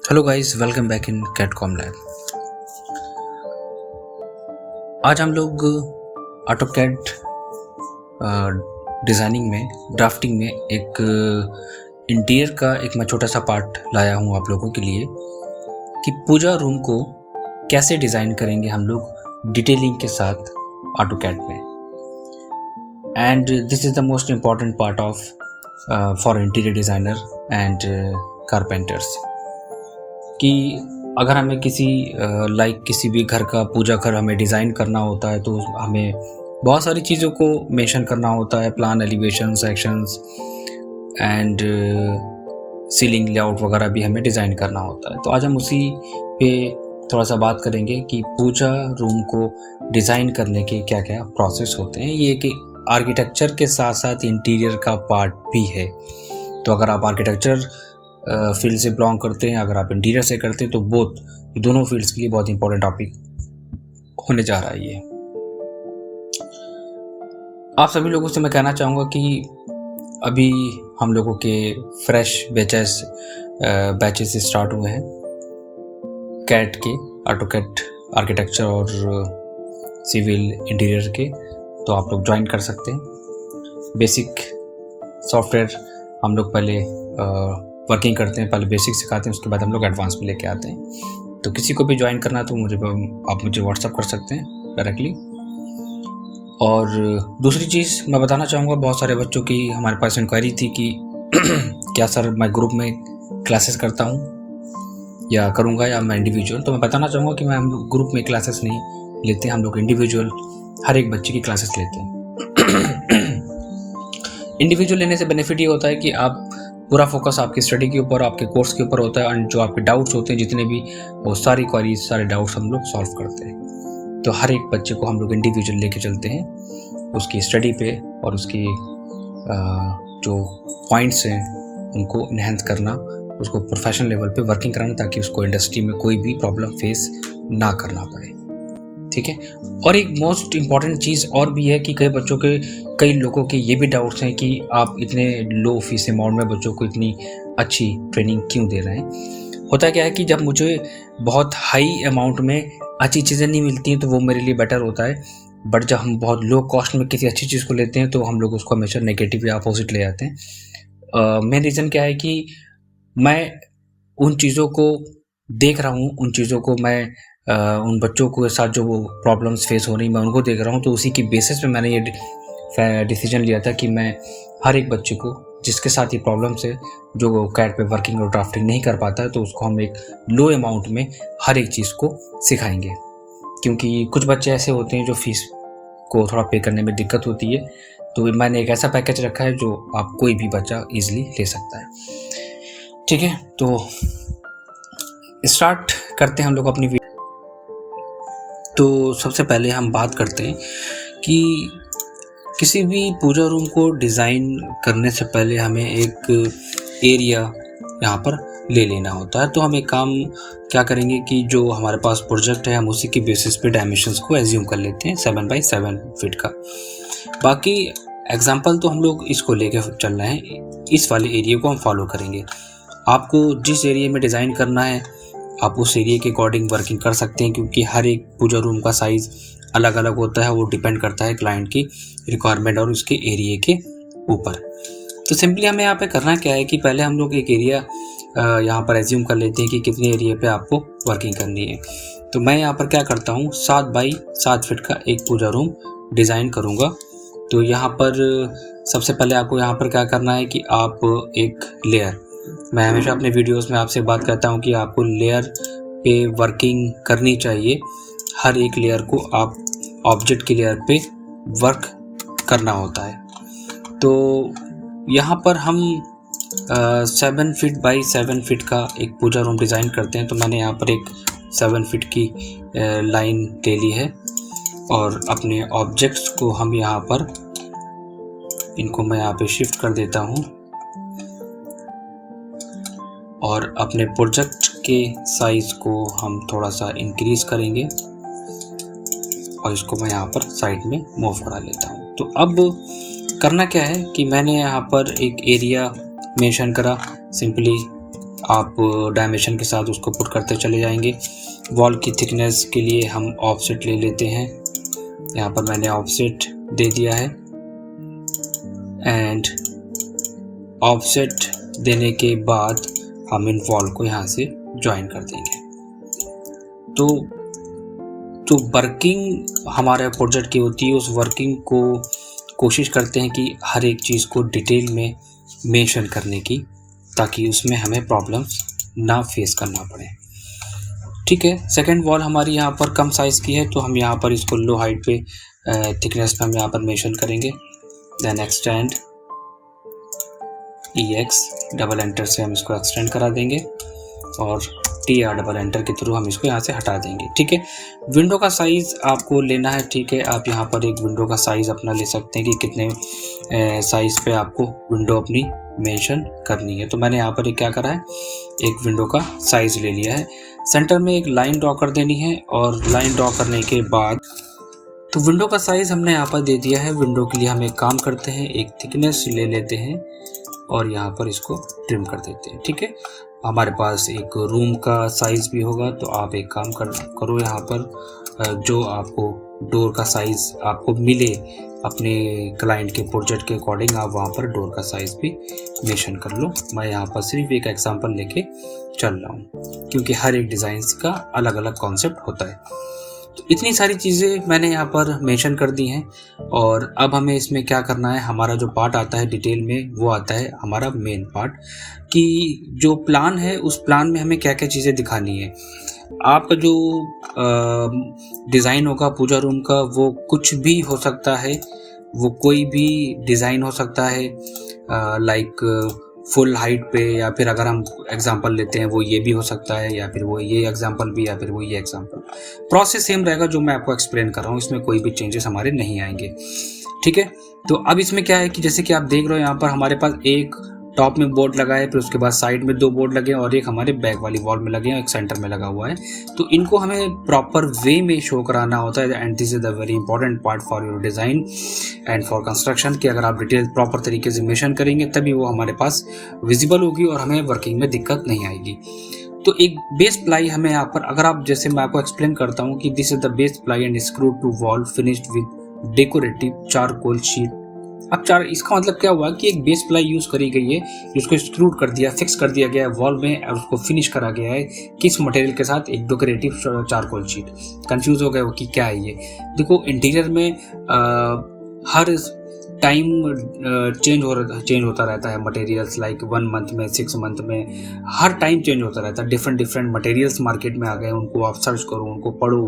Hello guys, welcome back in Catcom lab. आज हम लोग ऑटोकैड डिज़ाइनिंग में, ड्राफ्टिंग में एक इंटीरियर का एक मैं छोटा सा पार्ट लाया हूँ आप लोगों के लिए कि पूजा रूम को कैसे डिज़ाइन करेंगे हम लोग डिटेलिंग के साथ ऑटोकैड में। And this is the most important part of for interior designer and carpenters कि अगर हमें किसी भी घर का पूजा घर हमें डिज़ाइन करना होता है तो हमें बहुत सारी चीज़ों को मेंशन करना होता है, plan, elevation, sections and ceiling layout वगैरह भी हमें डिज़ाइन करना होता है। तो आज हम उसी पे थोड़ा सा बात करेंगे कि पूजा रूम को डिज़ाइन करने के क्या क्या प्रोसेस होते हैं। ये कि आर्किटेक्चर के साथ साथ इंटीरियर का पार्ट भी है। तो अगर आप आर्किटेक्चर फील्ड से बिलोंग करते हैं, अगर आप इंटीरियर से करते हैं, तो दोनों फील्ड्स के लिए बहुत इंपॉर्टेंट टॉपिक होने जा रहा है ये। आप सभी लोगों से मैं कहना चाहूँगा कि अभी हम लोगों के फ्रेश बैचेस स्टार्ट हुए हैं कैट के, ऑटोकैड आर्किटेक्चर और सिविल इंटीरियर के। तो आप लोग ज्वाइन कर सकते हैं। बेसिक सॉफ्टवेयर हम लोग पहले वर्किंग करते हैं, पहले बेसिक सिखाते हैं, उसके बाद हम लोग एडवांस में लेके आते हैं। तो किसी को भी ज्वाइन करना तो आप मुझे व्हाट्सअप कर सकते हैं डायरेक्टली। और दूसरी चीज़ मैं बताना चाहूँगा, बहुत सारे बच्चों की हमारे पास इंक्वायरी थी कि क्या सर मैं ग्रुप में क्लासेस करता हूँ या करूँगा या मैं इंडिविजुअल। तो मैं बताना चाहूँगा कि हम लोग ग्रुप में क्लासेस नहीं लेते, हम लोग इंडिविजुअल हर एक बच्चे की क्लासेस लेते हैं। इंडिविजुअल लेने से बेनिफिट ये होता है कि आप पूरा फोकस आपकी स्टडी के ऊपर, आपके कोर्स के ऊपर होता है, एंड जो आपके डाउट्स होते हैं जितने भी, वो सारी क्वारीज, सारे डाउट्स हम लोग सॉल्व करते हैं। तो हर एक बच्चे को हम लोग इंडिविजुअल लेके चलते हैं, उसकी स्टडी पे और उसकी जो पॉइंट्स हैं उनको इन्हेंस करना, उसको प्रोफेशनल लेवल पे वर्किंग कराना, ताकि उसको इंडस्ट्री में कोई भी प्रॉब्लम फेस ना करना पड़े। ठीक है। और एक मोस्ट इम्पॉर्टेंट चीज़ और भी है कि कई लोगों के ये भी डाउट्स हैं कि आप इतने लो फीस अमाउंट में बच्चों को इतनी अच्छी ट्रेनिंग क्यों दे रहे हैं। होता क्या है कि जब मुझे बहुत हाई अमाउंट में अच्छी चीज़ें नहीं मिलती हैं तो वो मेरे लिए बेटर होता है, बट जब हम बहुत लो कॉस्ट में किसी अच्छी चीज़ को लेते हैं तो हम लोग उसको हमेशा नेगेटिव या अपोजिट ले जाते हैं। मेन रीज़न क्या है कि मैं उन चीज़ों को देख रहा हूँ, उन चीज़ों को मैं उन बच्चों के साथ जो वो प्रॉब्लम्स फेस हो रही मैं उनको देख रहा हूँ। तो उसी की बेसिस पे मैंने ये डिसीजन लिया था कि मैं हर एक बच्चे को जिसके साथ ये प्रॉब्लम्स है, जो कैट पे वर्किंग और ड्राफ्टिंग नहीं कर पाता है, तो उसको हम एक लो अमाउंट में हर एक चीज़ को सिखाएंगे। क्योंकि कुछ बच्चे ऐसे होते हैं जो फीस को थोड़ा पे करने में दिक्कत होती है। तो मैंने एक ऐसा पैकेज रखा है जो आप कोई भी बच्चा ईजिली ले सकता है। ठीक है, तो स्टार्ट करते हैं हम लोग अपनी। तो सबसे पहले हम बात करते हैं कि किसी भी पूजा रूम को डिज़ाइन करने से पहले हमें एक एरिया यहाँ पर ले लेना होता है। तो हम एक काम क्या करेंगे कि जो हमारे पास प्रोजेक्ट है, हम उसी की बेसिस पे डायमेंशंस को एज्यूम कर लेते हैं 7x7 फीट का। बाकी एग्जांपल तो हम लोग इसको लेके चल रहे हैं, इस वाले एरिया को हम फॉलो करेंगे। आपको जिस एरिया में डिज़ाइन करना है आप उस एरिया के अकॉर्डिंग वर्किंग कर सकते हैं, क्योंकि हर एक पूजा रूम का साइज़ अलग अलग होता है। वो डिपेंड करता है क्लाइंट की रिक्वायरमेंट और उसके एरिया के ऊपर। तो सिंपली हमें यहाँ पे करना क्या है कि पहले हम लोग एक एरिया यहाँ पर एज्यूम कर लेते हैं कि कितने एरिया पे आपको वर्किंग करनी है। तो मैं यहाँ पर क्या करता हूँ, 7x7 फीट का एक पूजा रूम डिज़ाइन करूँगा। तो यहाँ पर सबसे पहले आपको यहाँ पर क्या करना है कि आप एक लेयर, मैं हमेशा अपने वीडियोस में आपसे बात करता हूँ कि आपको लेयर पे वर्किंग करनी चाहिए। हर एक लेयर को आप ऑब्जेक्ट की लेयर पे वर्क करना होता है। तो यहाँ पर हम 7x7 फीट का एक पूजा रूम डिज़ाइन करते हैं। तो मैंने यहाँ पर एक 7 फीट की लाइन ले ली है और अपने ऑब्जेक्ट्स को हम यहाँ पर, इनको मैं यहाँ पे शिफ्ट कर देता हूँ और अपने प्रोजेक्ट के साइज़ को हम थोड़ा सा इंक्रीज़ करेंगे और इसको मैं यहाँ पर साइड में मूव करा लेता हूँ। तो अब करना क्या है कि मैंने यहाँ पर एक एरिया मेंशन करा। सिंपली आप डायमेंशन के साथ उसको पुट करते चले जाएंगे। वॉल की थिकनेस के लिए हम ऑफसेट ले लेते हैं। यहाँ पर मैंने ऑफसेट दे दिया है एंड ऑफसेट देने के बाद हम इन वॉल को यहाँ से ज्वाइन कर देंगे। तो जो वर्किंग हमारे प्रोजेक्ट की होती है उस वर्किंग को कोशिश करते हैं कि हर एक चीज़ को डिटेल में मेंशन करने की, ताकि उसमें हमें प्रॉब्लम्स ना फेस करना पड़े। ठीक है, सेकंड वॉल हमारी यहाँ पर कम साइज़ की है, तो हम यहाँ पर इसको लो हाइट पे थिकनेस पे हम यहाँ पर मेंशन करेंगे। Then extend EX double enter से हम इसको एक्सटेंड करा देंगे और TR डबल एंटर के थ्रू हम इसको यहाँ से हटा देंगे। ठीक है, विंडो का साइज़ आपको लेना है। ठीक है, आप यहाँ पर एक विंडो का साइज़ अपना ले सकते हैं कि कितने साइज़ पे आपको विंडो अपनी मेंशन करनी है। तो मैंने यहाँ पर एक क्या करा है, एक विंडो का साइज़ ले लिया है। सेंटर में एक लाइन ड्रॉ कर देनी है और लाइन ड्रॉ करने के बाद तो विंडो का साइज़ हमने यहाँ पर दे दिया है। विंडो के लिए हम एक काम करते हैं, एक थिकनेस ले लेते हैं और यहाँ पर इसको ट्रिम कर देते हैं। ठीक है, हमारे पास एक रूम का साइज़ भी होगा, तो आप एक काम करो यहाँ पर जो आपको डोर का साइज़ आपको मिले अपने क्लाइंट के प्रोजेक्ट के अकॉर्डिंग, आप वहाँ पर डोर का साइज़ भी मेंशन कर लो। मैं यहाँ पर सिर्फ एक एग्जांपल लेके चल रहा हूँ, क्योंकि हर एक डिज़ाइन का अलग अलग कॉन्सेप्ट होता है। तो इतनी सारी चीज़ें मैंने यहाँ पर मेंशन कर दी हैं और अब हमें इसमें क्या करना है, हमारा जो पार्ट आता है डिटेल में वो आता है हमारा मेन पार्ट, कि जो प्लान है उस प्लान में हमें क्या क्या चीज़ें दिखानी है। आपका जो डिज़ाइन होगा पूजा रूम का वो कुछ भी हो सकता है, वो कोई भी डिज़ाइन हो सकता है, लाइक फुल हाइट पे, या फिर अगर हम एग्जांपल लेते हैं वो ये भी हो सकता है, या फिर वो ये एग्जांपल भी, या फिर वो ये एग्जांपल। प्रोसेस सेम रहेगा जो मैं आपको एक्सप्लेन कर रहा हूँ, इसमें कोई भी चेंजेस हमारे नहीं आएंगे। ठीक है, तो अब इसमें क्या है कि जैसे कि आप देख रहे हो यहाँ पर हमारे पास एक टॉप में बोर्ड लगा है, फिर उसके बाद साइड में 2 बोर्ड लगे हैं और एक हमारे बैक वाली वॉल में लगे हैं, एक सेंटर में लगा हुआ है। तो इनको हमें प्रॉपर वे में शो कराना होता है and this is the very important part for your design and for construction, कि अगर आप डिटेल प्रॉपर तरीके से मेंशन करेंगे तभी वो हमारे पास विजिबल होगी और हमें वर्किंग में दिक्कत नहीं आएगी। तो एक बेस प्लाई हमें यहाँ पर, अगर आप जैसे मैं आपको एक्सप्लेन करता हूँ कि this is the base ply and screw to wall finished with decorative charcoal sheet. अब इसका मतलब क्या हुआ कि एक बेस प्लाई यूज करी गई है, जिसको एक्सट्रूड कर दिया, फिक्स कर दिया गया है वॉल में और उसको फिनिश करा गया है किस मटेरियल के साथ, एक डेकोरेटिव चारकोल शीट। कंफ्यूज हो गए वो कि क्या है ये। देखो इंटीरियर में हर टाइम चेंज होता रहता है मटेरियल्स, लाइक 1 मंथ में, 6 मंथ में, हर टाइम चेंज होता रहता है। डिफरेंट मटेरियल्स मार्केट में आ गए, उनको आप सर्च करो, उनको पढ़ो,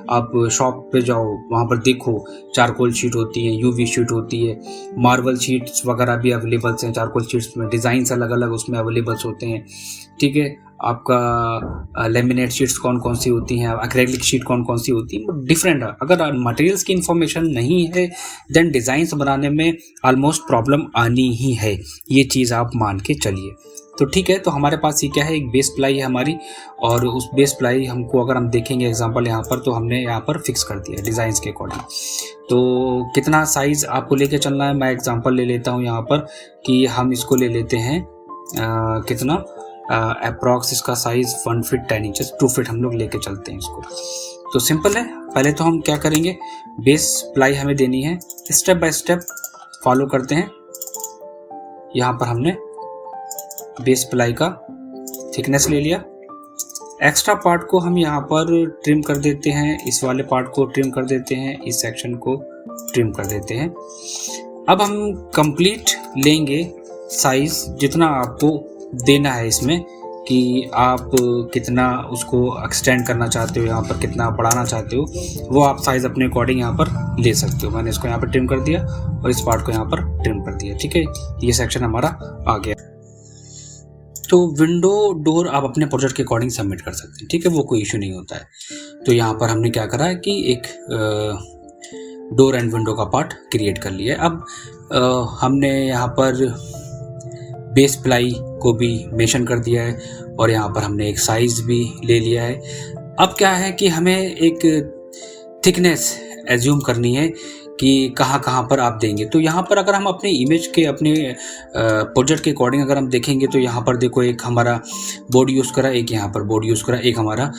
आप शॉप पे जाओ, वहाँ पर देखो चारकोल शीट होती है, यूवी शीट होती है, मार्बल शीट्स वगैरह भी अवेलेबल्स हैं चारकोल शीट्स में, डिज़ाइंस अलग अलग उसमें अवेलेबल्स होते हैं। ठीक है, आपका लेमिनेट शीट्स कौन कौन सी होती हैं, एक्रेलिक शीट कौन कौन सी होती है, डिफरेंट है। अगर मटेरियल्स की इन्फॉर्मेशन नहीं है देन डिज़ाइंस बनाने में ऑलमोस्ट प्रॉब्लम आनी ही है, ये चीज़ आप मान के चलिए। तो ठीक है, तो हमारे पास ये क्या है, एक बेस प्लाई है हमारी, और उस बेस प्लाई हमको अगर हम देखेंगे एग्जांपल यहाँ पर, तो हमने यहाँ पर फिक्स कर दिया डिज़ाइंस के अकॉर्डिंग। तो कितना साइज़ आपको लेके चलना है, मैं एग्जांपल ले लेता हूँ यहाँ पर कि हम इसको ले लेते हैं कितना अप्रॉक्स इसका साइज़ 1 फीट 10 इंचेस, 2 फीट हम लोग लेके चलते हैं इसको। तो सिंपल है, पहले तो हम क्या करेंगे, बेस प्लाई हमें देनी है, स्टेप बाय स्टेप फॉलो करते हैं। यहाँ पर हमने बेस प्लाई का थिकनेस ले लिया, एक्स्ट्रा पार्ट को हम यहाँ पर ट्रिम कर देते हैं, इस वाले पार्ट को ट्रिम कर देते हैं, इस सेक्शन को ट्रिम कर देते हैं। अब हम कंप्लीट लेंगे साइज़ जितना आपको देना है इसमें, कि आप कितना उसको एक्सटेंड करना चाहते हो, यहाँ पर कितना बढ़ाना चाहते हो, वो आप साइज़ अपने अकॉर्डिंग यहाँ पर ले सकते हो। मैंने इसको यहाँ पर ट्रिम कर दिया और इस पार्ट को यहाँ पर ट्रिम कर दिया। ठीक है, ये सेक्शन हमारा आ गया। तो विंडो डोर आप अपने प्रोजेक्ट के अकॉर्डिंग सबमिट कर सकते हैं। ठीक है, वो कोई इशू नहीं होता है। तो यहाँ पर हमने क्या करा है कि एक डोर एंड विंडो का पार्ट क्रिएट कर लिया है। अब हमने यहाँ पर बेस प्लाई को भी मेंशन कर दिया है और यहाँ पर हमने एक साइज़ भी ले लिया है। अब क्या है कि हमें एक थिकनेस एज्यूम करनी है कि कहाँ कहाँ पर आप देंगे। तो यहाँ पर अगर हम अपने इमेज के अपने प्रोजेक्ट के अकॉर्डिंग अगर हम देखेंगे तो यहाँ पर देखो एक हमारा बोर्ड यूज़ करा, एक यहाँ पर बोर्ड यूज़ करा, एक हमारा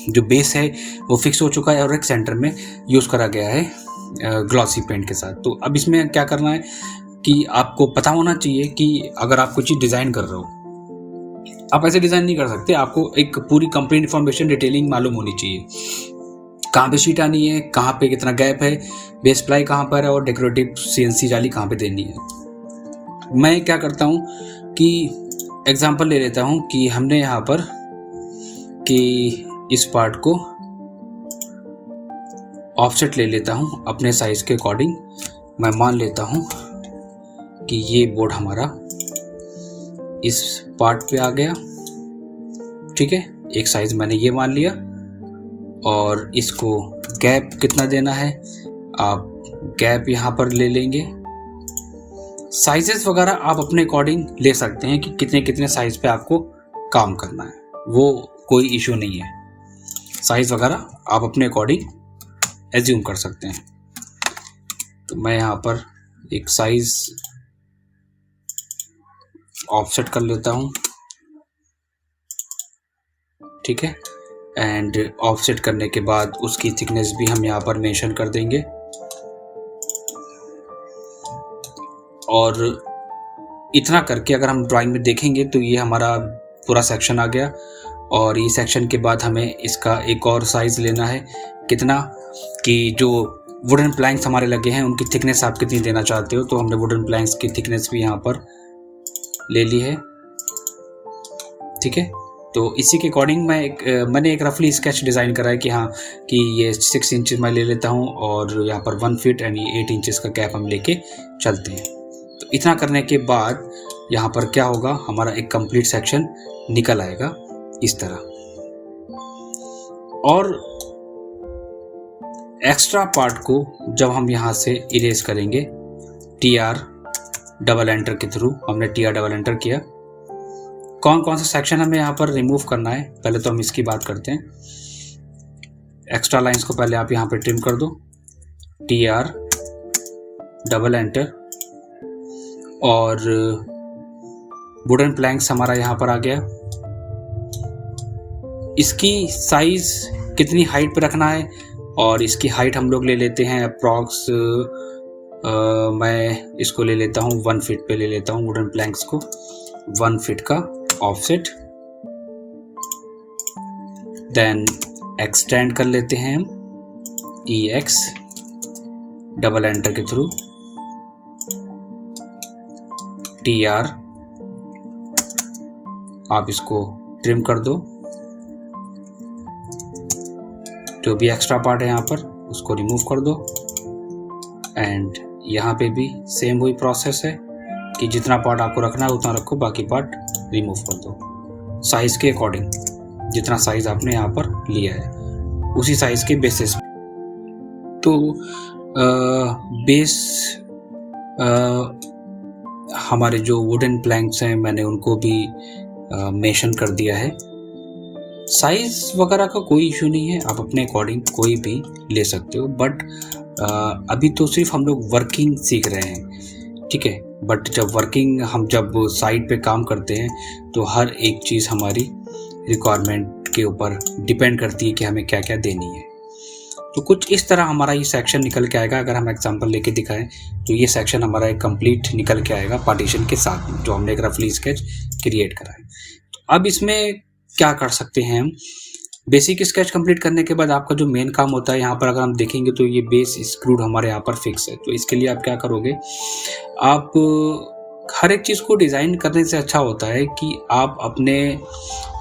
जो बेस है वो फिक्स हो चुका है और एक सेंटर में यूज़ करा गया है ग्लॉसी पेंट के साथ। तो अब इसमें क्या करना है कि आपको पता होना चाहिए कि अगर आप कोई चीज़ डिज़ाइन कर रहे हो, आप ऐसे डिज़ाइन नहीं कर सकते, आपको एक पूरी कंप्लीट इन्फॉर्मेशन डिटेलिंग मालूम होनी चाहिए। कहाँ पे शीट आनी है, कहाँ पे कितना गैप है, बेस प्लाई कहाँ पर है और डेकोरेटिव CNC जाली कहाँ पे देनी है। मैं क्या करता हूँ कि एग्जांपल ले लेता हूँ कि हमने यहाँ पर कि इस पार्ट को ऑफसेट ले लेता हूँ अपने साइज़ के अकॉर्डिंग। मैं मान लेता हूँ कि ये बोर्ड हमारा इस पार्ट पे आ गया, ठीक है। एक साइज़ मैंने ये मान लिया और इसको गैप कितना देना है, आप गैप यहाँ पर ले लेंगे। साइजेस वगैरह आप अपने अकॉर्डिंग ले सकते हैं कि कितने कितने साइज़ पे आपको काम करना है, वो कोई इशू नहीं है। साइज़ वगैरह आप अपने अकॉर्डिंग एज्यूम कर सकते हैं। तो मैं यहाँ पर एक साइज़ ऑफसेट कर लेता हूँ, ठीक है। एंड ऑफसेट करने के बाद उसकी थिकनेस भी हम यहाँ पर मेंशन कर देंगे। और इतना करके अगर हम ड्राइंग में देखेंगे तो ये हमारा पूरा सेक्शन आ गया। और ये सेक्शन के बाद हमें इसका एक और साइज़ लेना है, कितना कि जो वुडन प्लैंक्स हमारे लगे हैं उनकी थिकनेस आप कितनी देना चाहते हो। तो हमने वुडन प्लैंक्स की थिकनेस भी यहाँ पर ले ली है, ठीक है। तो इसी के अकॉर्डिंग मैंने एक रफली स्केच डिज़ाइन करा है कि हाँ कि ये 6 इंचज़ मैं ले लेता हूँ और यहाँ पर 1 फीट यानी 8 इंचज़ का गैप हम लेके चलते हैं। तो इतना करने के बाद यहाँ पर क्या होगा, हमारा एक कंप्लीट सेक्शन निकल आएगा इस तरह। और एक्स्ट्रा पार्ट को जब हम यहाँ से इरेज करेंगे TR डबल एंटर के थ्रू, हमने TR डबल एंटर किया। कौन कौन सा सेक्शन हमें यहाँ पर रिमूव करना है, पहले तो हम इसकी बात करते हैं। एक्स्ट्रा लाइंस को पहले आप यहाँ पे ट्रिम कर दो, TR डबल एंटर। और वुडन प्लैंक्स हमारा यहाँ पर आ गया। इसकी साइज कितनी हाइट पे रखना है, और इसकी हाइट हम लोग ले लेते हैं अप्रॉक्स, मैं इसको ले लेता हूँ 1 फीट पे ले लेता हूँ वुडन प्लैंक्स को, 1 फीट का ऑफसेट। देन एक्सटेंड कर लेते हैं हम EX डबल एंटर के थ्रू, TR आप इसको ट्रिम कर दो। जो भी एक्स्ट्रा पार्ट है यहाँ पर उसको रिमूव कर दो। एंड यहाँ पे भी सेम वही प्रोसेस है कि जितना पार्ट आपको रखना है उतना रखो, बाकी पार्ट रिमूव कर दो साइज़ के अकॉर्डिंग। जितना साइज़ आपने यहाँ पर लिया है उसी साइज़ के बेसिस। तो बेस हमारे जो वुडन प्लैंक्स हैं मैंने उनको भी मेंशन कर दिया है। साइज़ वगैरह का कोई इशू नहीं है, आप अपने अकॉर्डिंग कोई भी ले सकते हो। बट अभी तो सिर्फ हम लोग वर्किंग सीख रहे हैं, ठीक है। बट जब साइट पे काम करते हैं तो हर एक चीज़ हमारी रिक्वायरमेंट के ऊपर डिपेंड करती है कि हमें क्या क्या देनी है। तो कुछ इस तरह हमारा ये सेक्शन निकल के आएगा। अगर हम एग्जांपल लेके दिखाएं तो ये सेक्शन हमारा एक कंप्लीट निकल के आएगा पार्टीशन के साथ, जो हमने एक रफली स्केच क्रिएट करा है। तो अब इसमें क्या कर सकते हैं हम, बेसिक स्केच कंप्लीट करने के बाद आपका जो मेन काम होता है, यहाँ पर अगर हम देखेंगे तो ये बेस स्क्रूड हमारे यहाँ पर फिक्स है। तो इसके लिए आप क्या करोगे, आप हर एक चीज़ को डिज़ाइन करने से अच्छा होता है कि आप अपने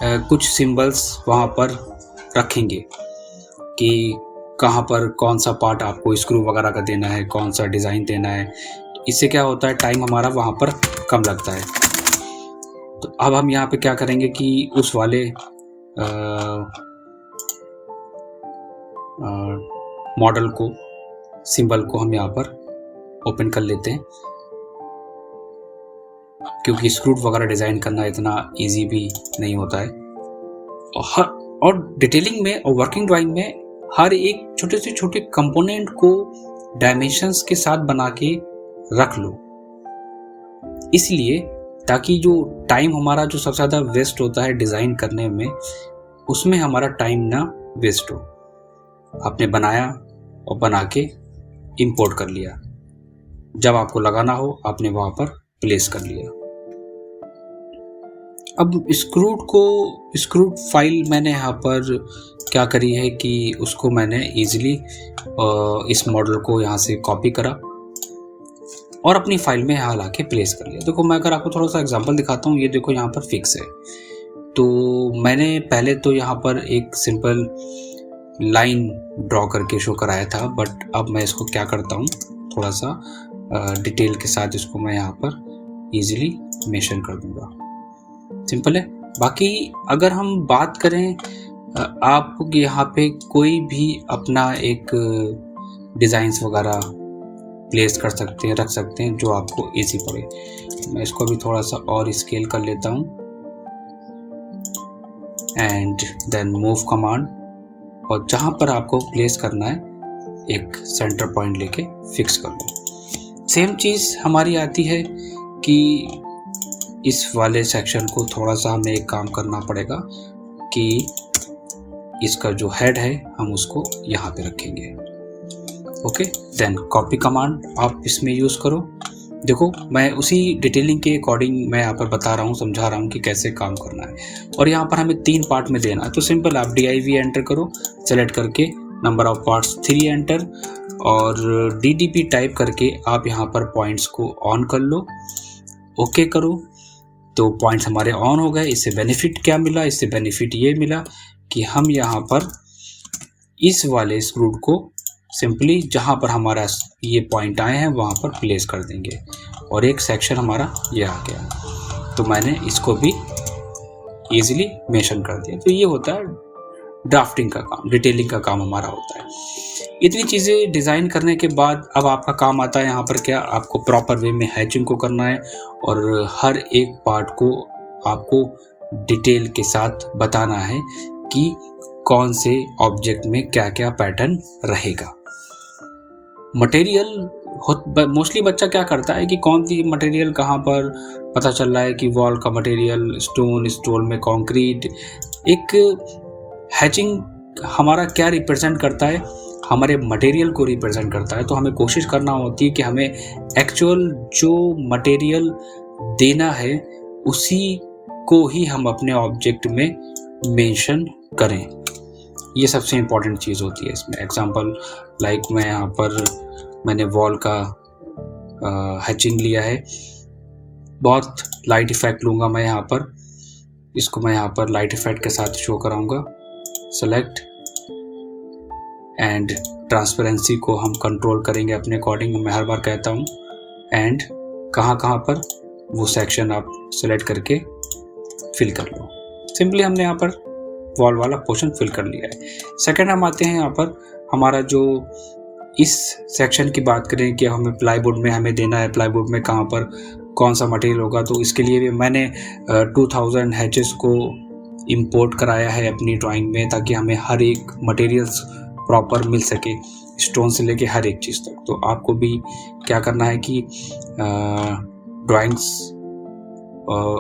कुछ सिंबल्स वहाँ पर रखेंगे कि कहाँ पर कौन सा पार्ट आपको स्क्रू वगैरह का देना है, कौन सा डिज़ाइन देना है। इससे क्या होता है, टाइम हमारा वहाँ पर कम लगता है। तो अब हम यहाँ पे क्या करेंगे कि उस वाले मॉडल को, सिंबल को हम यहाँ पर ओपन कर लेते हैं, क्योंकि स्क्रूड वगैरह डिज़ाइन करना इतना इजी भी नहीं होता है। और डिटेलिंग में और वर्किंग ड्राइंग में हर एक छोटे से छोटे कंपोनेंट को डायमेंशंस के साथ बना के रख लो, इसलिए ताकि जो टाइम हमारा जो सबसे ज़्यादा वेस्ट होता है डिज़ाइन करने में, उसमें हमारा टाइम ना वेस्ट हो। आपने बनाया और बना के इंपोर्ट कर लिया, जब आपको लगाना हो आपने वहाँ पर प्लेस कर लिया। अब स्क्रूड फाइल मैंने यहाँ पर क्या करी है कि उसको मैंने ईजिली इस मॉडल को यहाँ से कॉपी करा और अपनी फाइल में यहाँ लाके प्लेस कर लिया। देखो मैं अगर आपको थोड़ा सा एग्जांपल दिखाता हूँ, ये देखो यहाँ पर फिक्स है। तो मैंने पहले तो यहाँ पर एक सिंपल लाइन ड्रॉ करके शो कराया था, बट अब मैं इसको क्या करता हूँ, थोड़ा सा डिटेल के साथ इसको मैं यहाँ पर इजीली मेंशन कर दूंगा। सिंपल है। बाकी अगर हम बात करें, आप यहाँ पे कोई भी अपना एक डिज़ाइंस वगैरह प्लेस कर सकते हैं, रख सकते हैं, जो आपको इजी पड़े। मैं इसको भी थोड़ा सा और स्केल कर लेता हूँ एंड देन मूव कमांड, और जहाँ पर आपको प्लेस करना है एक सेंटर पॉइंट लेके फिक्स कर लो। सेम चीज़ हमारी आती है कि इस वाले सेक्शन को थोड़ा सा हमें एक काम करना पड़ेगा कि इसका जो हेड है हम उसको यहाँ पे रखेंगे। ओके, देन कॉपी कमांड आप इसमें यूज़ करो। देखो मैं उसी डिटेलिंग के अकॉर्डिंग मैं यहाँ पर बता रहा हूँ, समझा रहा हूँ कि कैसे काम करना है। और यहाँ पर हमें 3 पार्ट में देना है, तो सिंपल आप div एंटर करो, सेलेक्ट करके नंबर ऑफ पार्ट्स 3 एंटर, और ddp टाइप करके आप यहाँ पर पॉइंट्स को ऑन कर लो। ओके करो तो पॉइंट्स हमारे ऑन हो गए। इससे बेनिफिट क्या मिला? इससे बेनिफिट ये मिला कि हम यहाँ पर इस वाले स्क्रूड को सिंपली जहाँ पर हमारा ये पॉइंट आए हैं वहाँ पर प्लेस कर देंगे, और एक सेक्शन हमारा ये आ गया। तो मैंने इसको भी इजीली मेंशन कर दिया। तो ये होता है ड्राफ्टिंग का काम, डिटेलिंग का काम हमारा होता है। इतनी चीज़ें डिज़ाइन करने के बाद अब आपका काम आता है यहाँ पर क्या, आपको प्रॉपर वे में हैचिंग को करना है, और हर एक पार्ट को आपको डिटेल के साथ बताना है कि कौन से ऑब्जेक्ट में क्या क्या पैटर्न रहेगा। मटेरियल मोस्टली बच्चा क्या करता है कि कौन सी मटेरियल कहाँ पर पता चल रहा है कि वॉल का मटेरियल स्टोन में कंक्रीट। एक हैचिंग हमारा क्या रिप्रेजेंट करता है, हमारे मटेरियल को रिप्रेजेंट करता है। तो हमें कोशिश करना होती है कि हमें एक्चुअल जो मटेरियल देना है उसी को ही हम अपने ऑब्जेक्ट में मेंशन करें। ये सबसे इम्पॉर्टेंट चीज़ होती है इसमें। एग्जांपल लाइक मैं यहाँ पर मैंने वॉल का हैचिंग लिया है, बहुत लाइट इफेक्ट लूँगा मैं यहाँ पर, इसको मैं यहाँ पर लाइट इफेक्ट के साथ शो कराऊँगा। सेलेक्ट एंड ट्रांसपेरेंसी को हम कंट्रोल करेंगे अपने अकॉर्डिंग, मैं हर बार कहता हूँ। एंड कहाँ पर वो सेक्शन आप सेलेक्ट करके फिल कर लो। सिंपली हमने यहाँ पर वॉल वाला पोर्शन फिल कर लिया है। सेकंड हम आते हैं यहाँ पर हमारा जो इस सेक्शन की बात करें कि हमें प्लाईवुड में हमें देना है, प्लाईवुड में कहाँ पर कौन सा मटेरियल होगा। तो इसके लिए भी मैंने 2000 हैचेस को इंपोर्ट कराया है अपनी ड्राइंग में, ताकि हमें हर एक मटेरियल्स प्रॉपर मिल सके, स्टोन से लेके हर एक चीज़ तक। तो आपको भी क्या करना है कि ड्राइंग्स,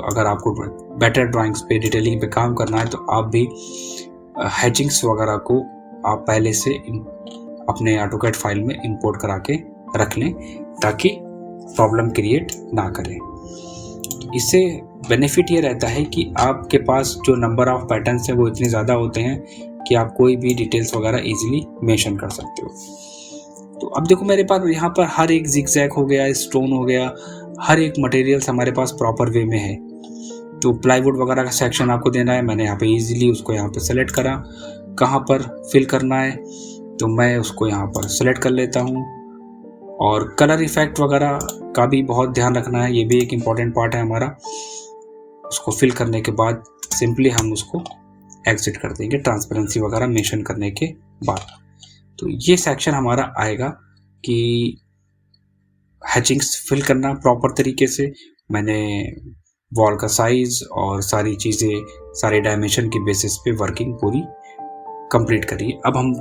अगर आपको बेटर ड्राइंग्स पे डिटेलिंग पे काम करना है, तो आप भी हैचिंग्स वगैरह को आप पहले से अपने ऑटोकैड फाइल में इंपोर्ट करा के रख लें, ताकि प्रॉब्लम क्रिएट ना करें। इससे बेनिफिट ये रहता है कि आपके पास जो नंबर ऑफ पैटर्न्स हैं वो इतने ज़्यादा होते हैं कि आप कोई भी डिटेल्स वगैरह इजीली मेंशन कर सकते हो। तो अब देखो मेरे पास यहाँ पर हर एक जिगजैग हो गया, स्टोन हो गया, हर एक मटेरियल्स हमारे पास प्रॉपर वे में है। तो प्लाईवुड वगैरह का सेक्शन आपको देना है, मैंने यहाँ पे इजीली उसको यहाँ पे सेलेक्ट करा। कहाँ पर फिल करना है तो मैं उसको यहाँ पर सेलेक्ट कर लेता हूँ। और कलर इफेक्ट वगैरह का भी बहुत ध्यान रखना है, ये भी एक इम्पॉर्टेंट पार्ट है हमारा। उसको फिल करने के बाद सिंपली हम उसको एग्जिट कर देंगे ट्रांसपेरेंसी वगैरह मेंशन करने के बाद। तो ये सेक्शन हमारा आएगा कि हैचिंग्स फिल करना प्रॉपर तरीके से। मैंने वॉल का साइज और सारी चीज़ें, सारे डायमेंशन के बेसिस पे वर्किंग पूरी कंप्लीट करी। अब हम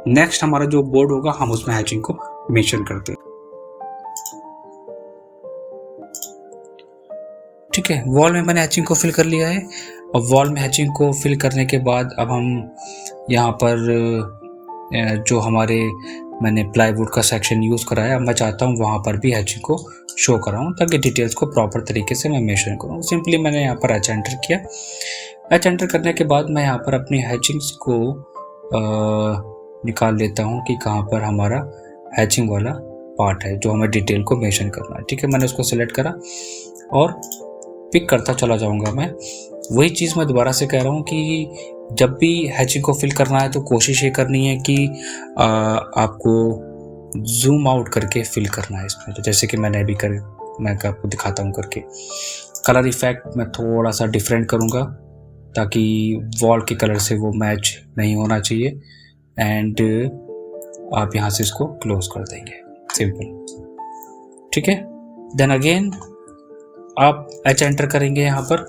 नेक्स्ट हमारा जो बोर्ड होगा हम उसमें हैचिंग को मेंशन करते हैं। ठीक है, वॉल में मैंने हैचिंग को फिल कर लिया है। और वॉल में हैचिंग को फिल करने के बाद अब हम यहाँ पर जो हमारे मैंने प्लाईवुड का सेक्शन यूज़ कराया, मैं चाहता हूँ वहाँ पर भी हैचिंग को शो कराऊँ ताकि डिटेल्स को प्रॉपर तरीके से मैं मेंशन करूँ। सिंपली मैंने यहाँ पर एच एंटर किया। एच एंटर करने के बाद मैं यहाँ पर अपनी हैचिंग्स को निकाल लेता हूँ कि कहाँ पर हमारा हैचिंग वाला पार्ट है जो हमें डिटेल को मेंशन करना है। ठीक है, मैंने उसको सिलेक्ट करा और पिक करता चला जाऊँगा। मैं वही चीज़ मैं दोबारा से कह रहा हूँ कि जब भी हैचिंग को फिल करना है तो कोशिश ये करनी है कि आपको जूम आउट करके फिल करना है इसमें। तो जैसे कि मैंने अभी मैं आपको दिखाता हूँ करके। कलर इफेक्ट मैं थोड़ा सा डिफरेंट करूँगा ताकि वॉल के कलर से वो मैच नहीं होना चाहिए। एंड आप यहाँ से इसको क्लोज कर देंगे, सिंपल। ठीक है, देन अगेन आप एच एंटर करेंगे। यहाँ पर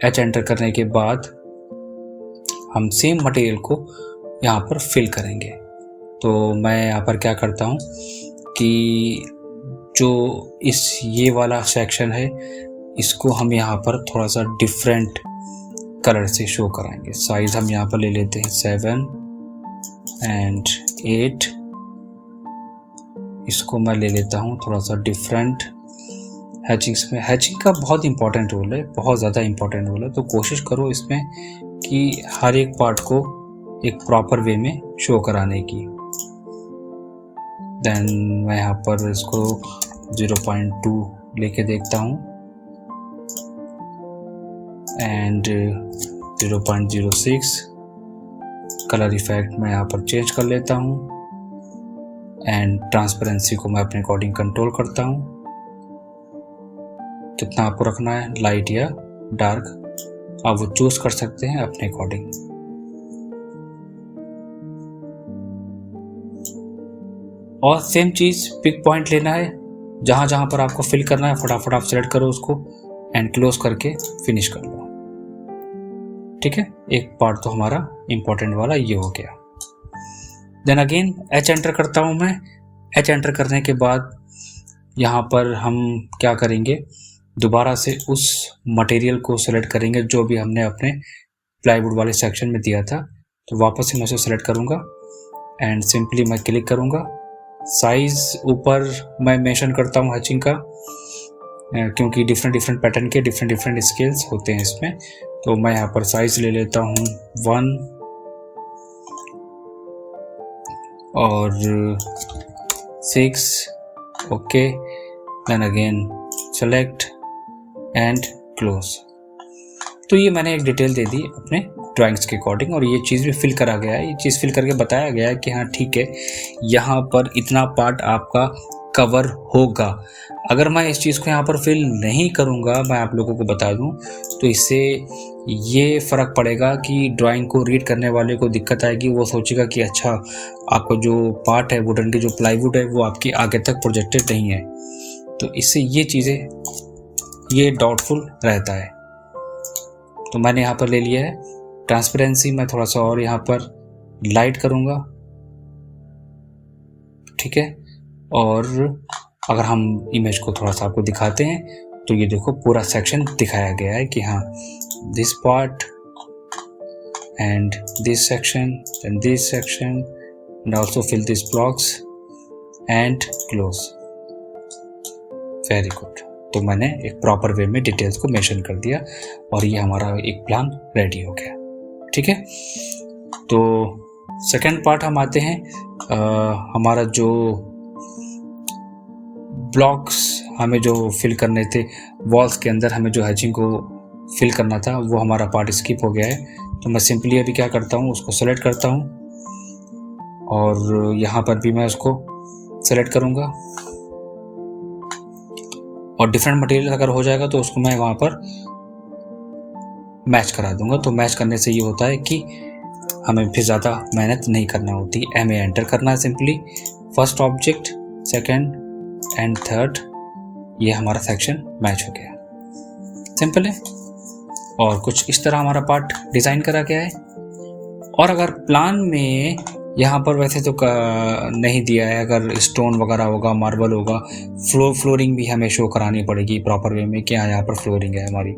एच एंटर करने के बाद हम सेम मटेरियल को यहाँ पर फिल करेंगे। तो मैं यहाँ पर क्या करता हूँ कि जो ये वाला सेक्शन है इसको हम यहाँ पर थोड़ा सा डिफरेंट कलर से शो कराएंगे। साइज हम यहाँ पर ले लेते हैं 7 एंड 8। इसको मैं ले लेता हूँ थोड़ा सा डिफरेंट हैचिंग्स में। हैचिंग का बहुत इंपॉर्टेंट रोल है, बहुत ज़्यादा इंपॉर्टेंट रोल है। तो कोशिश करो इसमें कि हर एक पार्ट को एक प्रॉपर वे में शो कराने की। देन मैं यहाँ पर इसको 0.2 लेके देखता हूँ एंड 0.06। कलर इफेक्ट मैं यहाँ पर चेंज कर लेता हूँ एंड ट्रांसपेरेंसी को मैं अपने अकॉर्डिंग कंट्रोल करता हूँ। कितना आपको रखना है, लाइट या डार्क, आप वो चूज कर सकते हैं अपने अकॉर्डिंग। और सेम चीज पिक पॉइंट लेना है, जहां जहां पर आपको फिल करना है फटाफट आप सेलेक्ट करो उसको एंड क्लोज करके फिनिश कर लो। ठीक है, एक पार्ट तो हमारा इंपॉर्टेंट वाला ये हो गया। देन अगेन एच एंटर करता हूं मैं। एच एंटर करने के बाद यहाँ पर हम क्या करेंगे, दोबारा से उस मटेरियल को सेलेक्ट करेंगे जो भी हमने अपने प्लाईवुड वाले सेक्शन में दिया था। तो वापस से मैं उसे सेलेक्ट करूँगा एंड सिंपली मैं क्लिक करूँगा। साइज़ ऊपर मैं मेंशन करता हूँ हैचिंग का, क्योंकि डिफरेंट पैटर्न के डिफरेंट स्केल्स होते हैं इसमें। तो मैं यहाँ पर साइज़ ले लेता हूँ 1 और 6। Okay, then again select and close. तो ये मैंने एक डिटेल दे दी अपने ड्राइंग्स के अकॉर्डिंग और ये चीज़ भी फिल करा गया है। ये चीज़ फिल करके बताया गया है कि हाँ ठीक है, यहाँ पर इतना पार्ट आपका कवर होगा। अगर मैं इस चीज़ को यहाँ पर फिल नहीं करूँगा, मैं आप लोगों को बता दूँ, तो इससे ये फ़र्क पड़ेगा कि ड्राइंग को रीड करने वाले को दिक्कत आएगी। वो सोचेगा कि अच्छा आपका जो पार्ट है वुडन की, जो प्लाईवुड है वो आपकी आगे तक प्रोजेक्टेड नहीं है। तो इससे ये चीज़ें ये डाउटफुल रहता है। तो मैंने यहाँ पर ले लिया है। ट्रांसपेरेंसी मैं थोड़ा सा और यहाँ पर लाइट करूँगा। ठीक है, और अगर हम इमेज को थोड़ा सा आपको दिखाते हैं तो ये देखो पूरा सेक्शन दिखाया गया है कि हाँ this part and this section and this section and also fill this blocks and close. Very good. तो मैंने एक प्रॉपर वे में डिटेल्स को मेंशन कर दिया और ये हमारा एक प्लान रेडी हो गया। ठीक है, तो सेकंड पार्ट हम आते हैं। हमारा जो ब्लॉक्स हमें जो फिल करने थे वॉल्स के अंदर, हमें जो हैचिंग को फिल करना था वो हमारा पार्ट स्किप हो गया है। तो मैं सिंपली अभी क्या करता हूँ, उसको सेलेक्ट करता हूँ और यहाँ पर भी मैं उसको सेलेक्ट करूँगा और डिफरेंट मटेरियल अगर हो जाएगा तो उसको मैं वहाँ पर मैच करा दूंगा। तो मैच करने से ये होता है कि हमें फिर ज़्यादा मेहनत नहीं करना होती। एम ए एंटर करना है simply. First object, second and third, ये हमारा सेक्शन मैच हो गया। सिंपल है। और कुछ इस तरह हमारा पार्ट डिज़ाइन करा गया है। और अगर प्लान में यहाँ पर वैसे तो नहीं दिया है, अगर स्टोन वगैरह होगा, मार्बल होगा, फ्लोरिंग भी हमें शो करानी पड़ेगी प्रॉपर वे में कि हाँ यहाँ पर फ्लोरिंग है हमारी,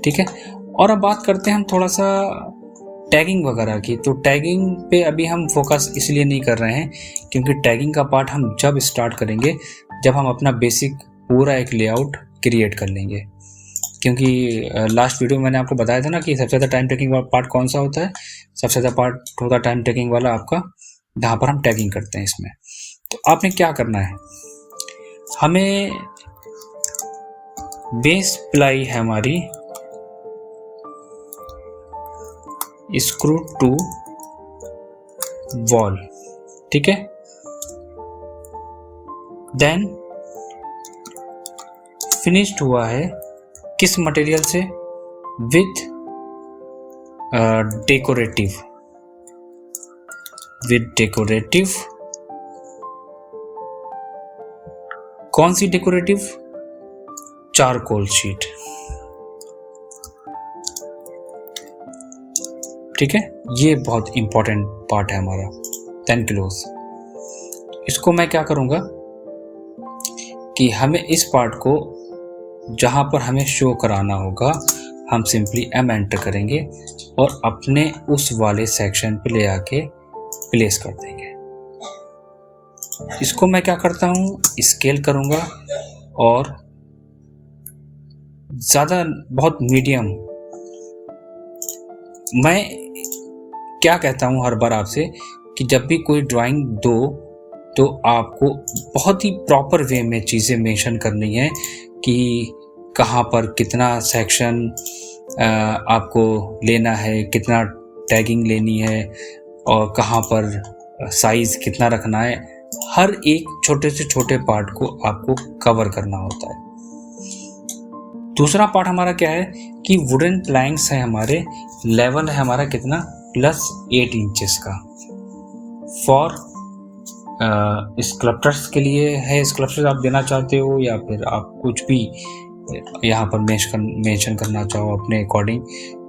ठीक है। और अब बात करते हैं हम थोड़ा सा टैगिंग वगैरह की। तो टैगिंग पे अभी हम फोकस इसलिए नहीं कर रहे हैं क्योंकि टैगिंग का पार्ट हम जब स्टार्ट करेंगे जब हम अपना बेसिक पूरा एक लेआउट क्रिएट कर लेंगे। क्योंकि लास्ट वीडियो में मैंने आपको बताया था ना कि सबसे ज़्यादा टाइम टेकिंग वाला पार्ट कौन सा होता है। सबसे ज़्यादा पार्ट होता है टाइम टेकिंग वाला आपका, जहाँ पर हम टैगिंग करते हैं इसमें। तो आपने क्या करना है, हमें बेस प्लाई है हमारी स्क्रू टू वॉल, ठीक है। देन फिनिश्ड हुआ है किस मटेरियल से, विथ डेकोरेटिव, कौन सी डेकोरेटिव, चारकोल शीट, ठीक है। ये बहुत इंपॉर्टेंट पार्ट है हमारा 10 किलोस। इसको मैं क्या करूंगा कि हमें इस पार्ट को जहां पर हमें शो कराना होगा हम सिंपली एम एंटर करेंगे और अपने उस वाले सेक्शन पे ले आके प्लेस कर देंगे। इसको मैं क्या करता हूँ, स्केल करूंगा और ज़्यादा बहुत मीडियम। मैं क्या कहता हूँ हर बार आपसे कि जब भी कोई ड्राइंग दो तो आपको बहुत ही प्रॉपर वे में चीज़ें मेंशन करनी है कि कहाँ पर कितना सेक्शन आपको लेना है, कितना टैगिंग लेनी है और कहाँ पर साइज़ कितना रखना है। हर एक छोटे से छोटे पार्ट को आपको कवर करना होता है। दूसरा पार्ट हमारा क्या है कि वुडन प्लैंक्स है हमारे, लेवल है हमारा कितना, +8 इंचेस का। फॉर स्कल्पटर्स के लिए है, स्कल्पचर आप देना चाहते हो या फिर आप कुछ भी यहाँ पर मेंशन करना चाहो अपने अकॉर्डिंग,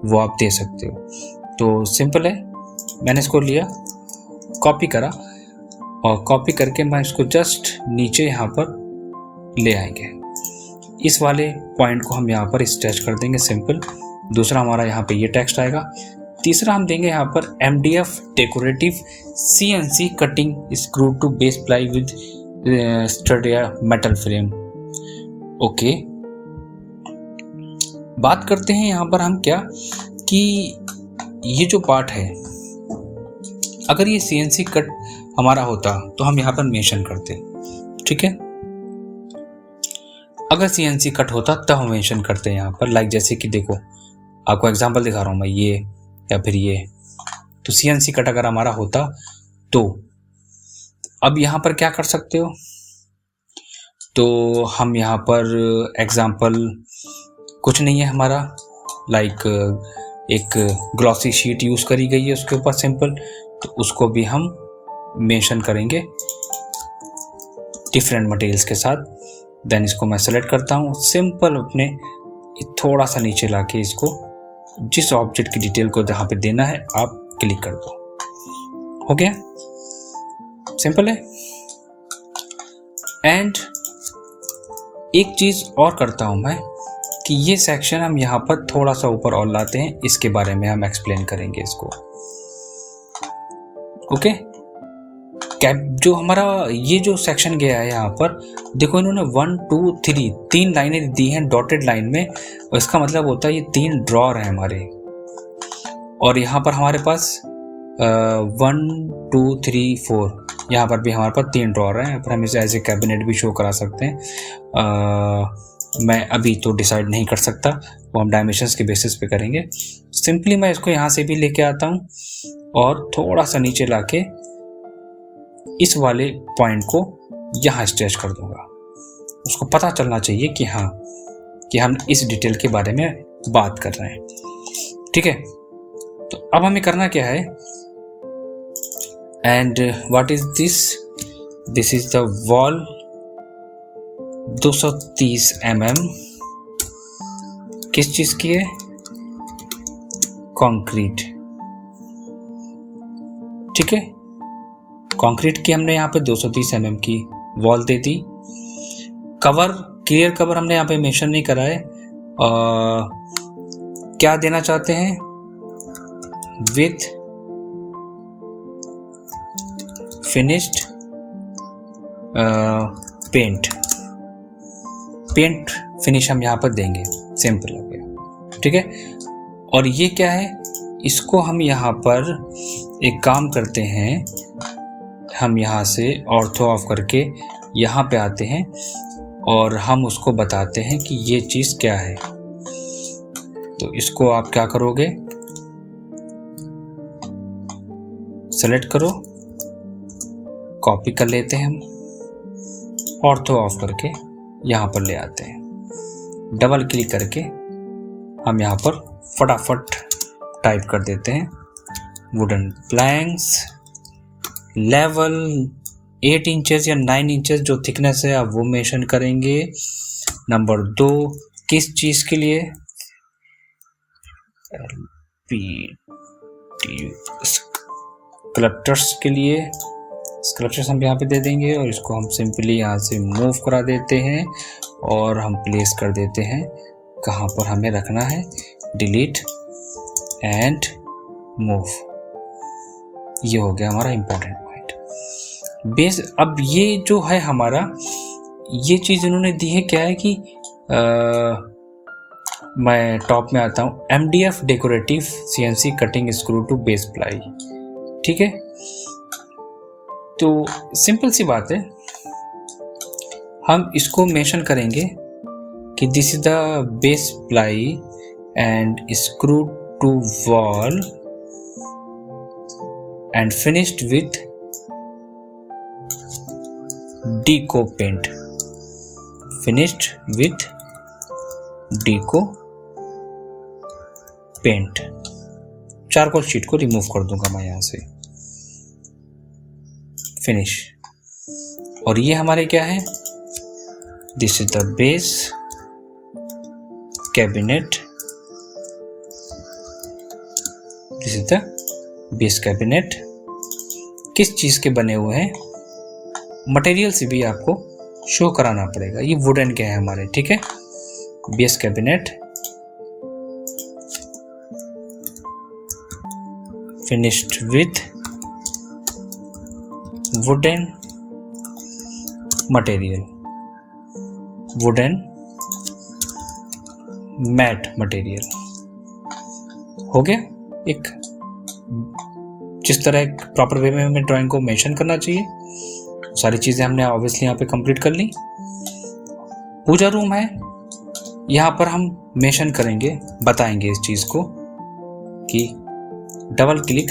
वो आप दे सकते हो। तो सिंपल है, मैंने इसको लिया, कॉपी करा और कॉपी करके मैं इसको जस्ट नीचे यहाँ पर ले आएंगे। इस वाले पॉइंट को हम यहाँ पर स्ट्रेच कर देंगे, सिंपल। दूसरा हमारा यहाँ पे ये टेक्स्ट आएगा। तीसरा हम देंगे यहाँ पर MDF decorative CNC cutting screw to base ply with स्टडिया मेटल फ्रेम। ओके, बात करते हैं यहाँ पर हम क्या कि ये जो पार्ट है, अगर ये CNC कट हमारा होता तो हम यहाँ पर मेंशन करते, ठीक है। अगर CNC कट होता तब हम मेंशन करते हैं यहाँ पर, लाइक जैसे कि देखो आपको एग्जांपल दिखा रहा हूँ मैं, ये या फिर ये। तो CNC कट अगर हमारा होता तो अब यहाँ पर क्या कर सकते हो, तो हम यहाँ पर एग्जांपल कुछ नहीं है हमारा, लाइक एक ग्लॉसी शीट यूज़ करी गई है उसके ऊपर सिंपल, तो उसको भी हम मेंशन करेंगे डिफरेंट मटेरियल्स के साथ। देन इसको मैं सेलेक्ट करता हूँ, सिंपल अपने थोड़ा सा नीचे लाके इसको जिस ऑब्जेक्ट की डिटेल को जहाँ पे देना है आप क्लिक कर दो, हो गया, सिंपल है। एंड एक चीज़ और करता हूँ मैं कि ये सेक्शन हम यहाँ पर थोड़ा सा ऊपर और लाते हैं, इसके बारे में हम एक्सप्लेन करेंगे इसको। ओके, कैप जो हमारा ये जो सेक्शन गया है यहाँ पर देखो, इन्होंने 1 2 3 3 लाइनें दी हैं डॉटेड लाइन में, और इसका मतलब होता है ये 3 ड्रॉर हैं हमारे। और यहाँ पर हमारे पास 1 2 3 4 यहाँ पर भी हमारे पास 3 ड्रॉर हैं। यहाँ पर हम इसे एज ए कैबिनेट भी शो करा सकते हैं। मैं अभी तो डिसाइड नहीं कर सकता, वो हम डायमेंशंस के बेसिस पे करेंगे। सिंपली मैं इसको यहाँ से भी लेके आता हूँ और थोड़ा सा नीचे लाके इस वाले पॉइंट को यहाँ स्ट्रेच कर दूंगा। उसको पता चलना चाहिए कि हाँ, कि हम इस डिटेल के बारे में बात कर रहे हैं, ठीक है। तो अब हमें करना क्या है, and what is this, this is the wall 230 mm, किस चीज की है, कंक्रीट, ठीक है। कंक्रीट की हमने यहाँ पे 230 mm की वॉल दे दी। कवर, क्लियर कवर हमने यहाँ पे मेंशन नहीं करा है। क्या देना चाहते हैं? विथ फिनिश्ड पेंट फिनिश हम यहाँ पर देंगे, सिंपल हो गया, ठीक है। और ये क्या है, इसको हम यहाँ पर एक काम करते हैं, हम यहाँ से ऑर्थो ऑफ करके यहाँ पे आते हैं और हम उसको बताते हैं कि ये चीज़ क्या है। तो इसको आप क्या करोगे, सेलेक्ट करो, कॉपी कर लेते हैं हम, ऑर्थो ऑफ करके यहाँ पर ले आते हैं, डबल क्लिक करके हम यहाँ पर फटाफट टाइप कर देते हैं वुडन प्लैंक्स, लेवल 8 इंचेस या 9 इंचेस जो थिकनेस है आप वो मेंशन करेंगे। नंबर 2, किस चीज़ के लिए, स्कल्पचर्स के लिए, स्कल्पचर्स हम यहाँ पे दे देंगे और इसको हम सिंपली यहाँ से मूव करा देते हैं और हम प्लेस कर देते हैं कहाँ पर हमें रखना है, डिलीट एंड मूव। ये हो गया हमारा इंपॉर्टेंट पॉइंट बेस। अब ये जो है हमारा, ये चीज़ इन्होंने दी है क्या है कि मैं टॉप में आता हूँ, MDF decorative CNC cutting screw to base ply, ठीक है। तो सिंपल सी बात है, हम इसको मेंशन करेंगे कि this is the base ply and screw to wall and finished with deco paint, finished with deco paint. Charcoal sheet को रिमूव कर दूंगा मैं यहां से, फिनिश। और ये हमारे क्या है, this is the base cabinet, this is the base cabinet. किस चीज के बने हुए हैं, मटेरियल से भी आपको शो कराना पड़ेगा। ये वुडन के हैं हमारे, ठीक है। Base cabinet finished with wooden material, wooden matt material हो गया। एक जिस तरह एक प्रॉपर वे में हमें ड्राइंग को मेंशन करना चाहिए, सारी चीजें हमने ऑब्वियसली यहाँ पे कंप्लीट कर ली। पूजा रूम है, यहाँ पर हम मेंशन करेंगे, बताएंगे इस चीज को कि double click,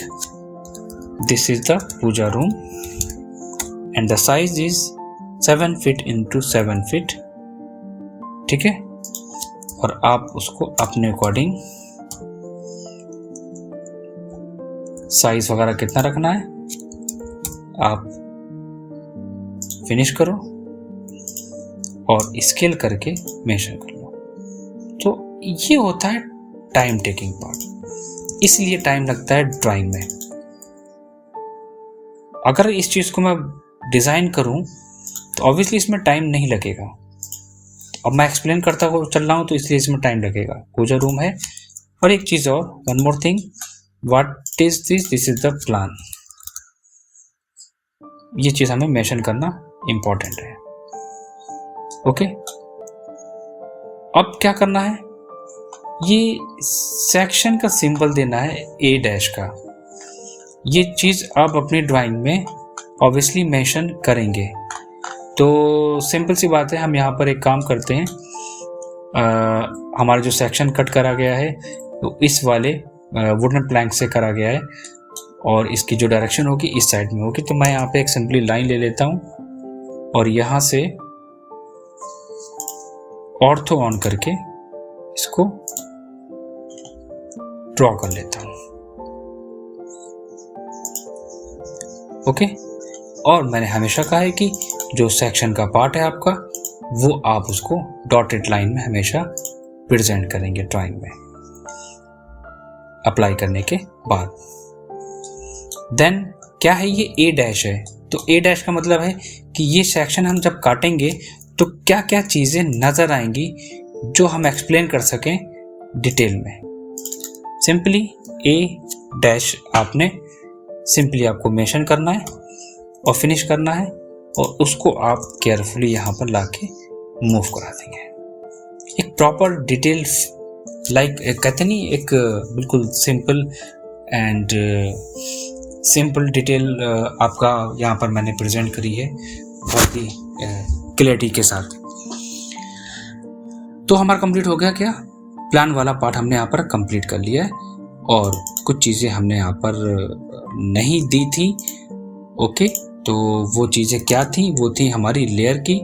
this is the puja room and the size is 7 feet into 7 feet, ठीक है। और आप उसको अपने अकॉर्डिंग साइज वगैरह कितना रखना है आप फिनिश करो और स्केल करके मेंशन कर लो। तो ये होता है टाइम टेकिंग पार्ट, इसलिए टाइम लगता है ड्राइंग में। अगर इस चीज को मैं डिजाइन करूं तो ऑब्वियसली इसमें टाइम नहीं लगेगा। अब मैं एक्सप्लेन करता हुआ चल रहा हूं तो इसलिए इसमें टाइम लगेगा। पूजा रूम है। और एक चीज और, one more thing, what is this, this is the plan. ये चीज हमें मेंशन करना इंपॉर्टेंट है। ओके, अब क्या करना है, ये सेक्शन का सिंबल देना है A- का। ये चीज आप अपनी ड्राइंग में ऑब्वियसली मेंशन करेंगे। तो सिंपल सी बात है, हम यहाँ पर एक काम करते हैं, हमारा जो सेक्शन कट करा गया है तो इस वाले वुडन प्लैंक से करा गया है और इसकी जो डायरेक्शन होगी इस साइड में होगी। तो मैं यहाँ पे एक सिंपली लाइन ले लेता हूँ और यहाँ से ऑर्थो ऑन करके इसको ड्रॉ कर लेता हूँ। ओके, और मैंने हमेशा कहा है कि जो सेक्शन का पार्ट है आपका, वो आप उसको डॉटेड लाइन में हमेशा प्रेजेंट करेंगे ड्राइंग में अप्लाई करने के बाद। देन क्या है, ये A- है, तो ए डैश का मतलब है कि ये सेक्शन हम जब काटेंगे तो क्या क्या चीज़ें नज़र आएंगी जो हम एक्सप्लेन कर सकें डिटेल में। सिंपली ए डैश आपने सिंपली आपको मेंशन करना है और फिनिश करना है और उसको आप केयरफुली यहाँ पर लाके मूव करा देंगे। एक प्रॉपर डिटेल लाइक कहते नहीं, एक बिल्कुल सिंपल एंड सिंपल डिटेल आपका यहाँ पर मैंने प्रेजेंट करी है बहुत ही क्लैरिटी के साथ। तो हमारा कंप्लीट हो गया क्या, प्लान वाला पार्ट हमने यहाँ पर कंप्लीट कर लिया है और कुछ चीज़ें हमने यहाँ पर नहीं दी थी। ओके, तो वो चीज़ें क्या थी, वो थी हमारी लेयर की।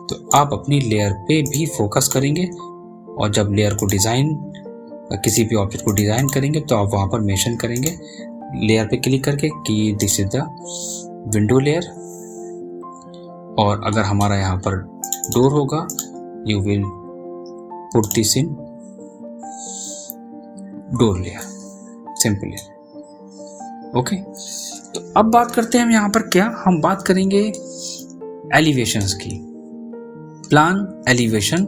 तो आप अपनी लेयर पे भी फोकस करेंगे और जब लेयर को डिज़ाइन, किसी भी ऑब्जेक्ट को डिज़ाइन करेंगे तो आप वहाँ पर मेंशन करेंगे लेयर पे क्लिक करके कि this is the window layer. और अगर हमारा यहाँ पर डोर होगा, you will put this in door layer simply. Okay, तो अब बात करते हैं हम यहाँ पर क्या, हम बात करेंगे एलिवेशंस की, प्लान, एलिवेशन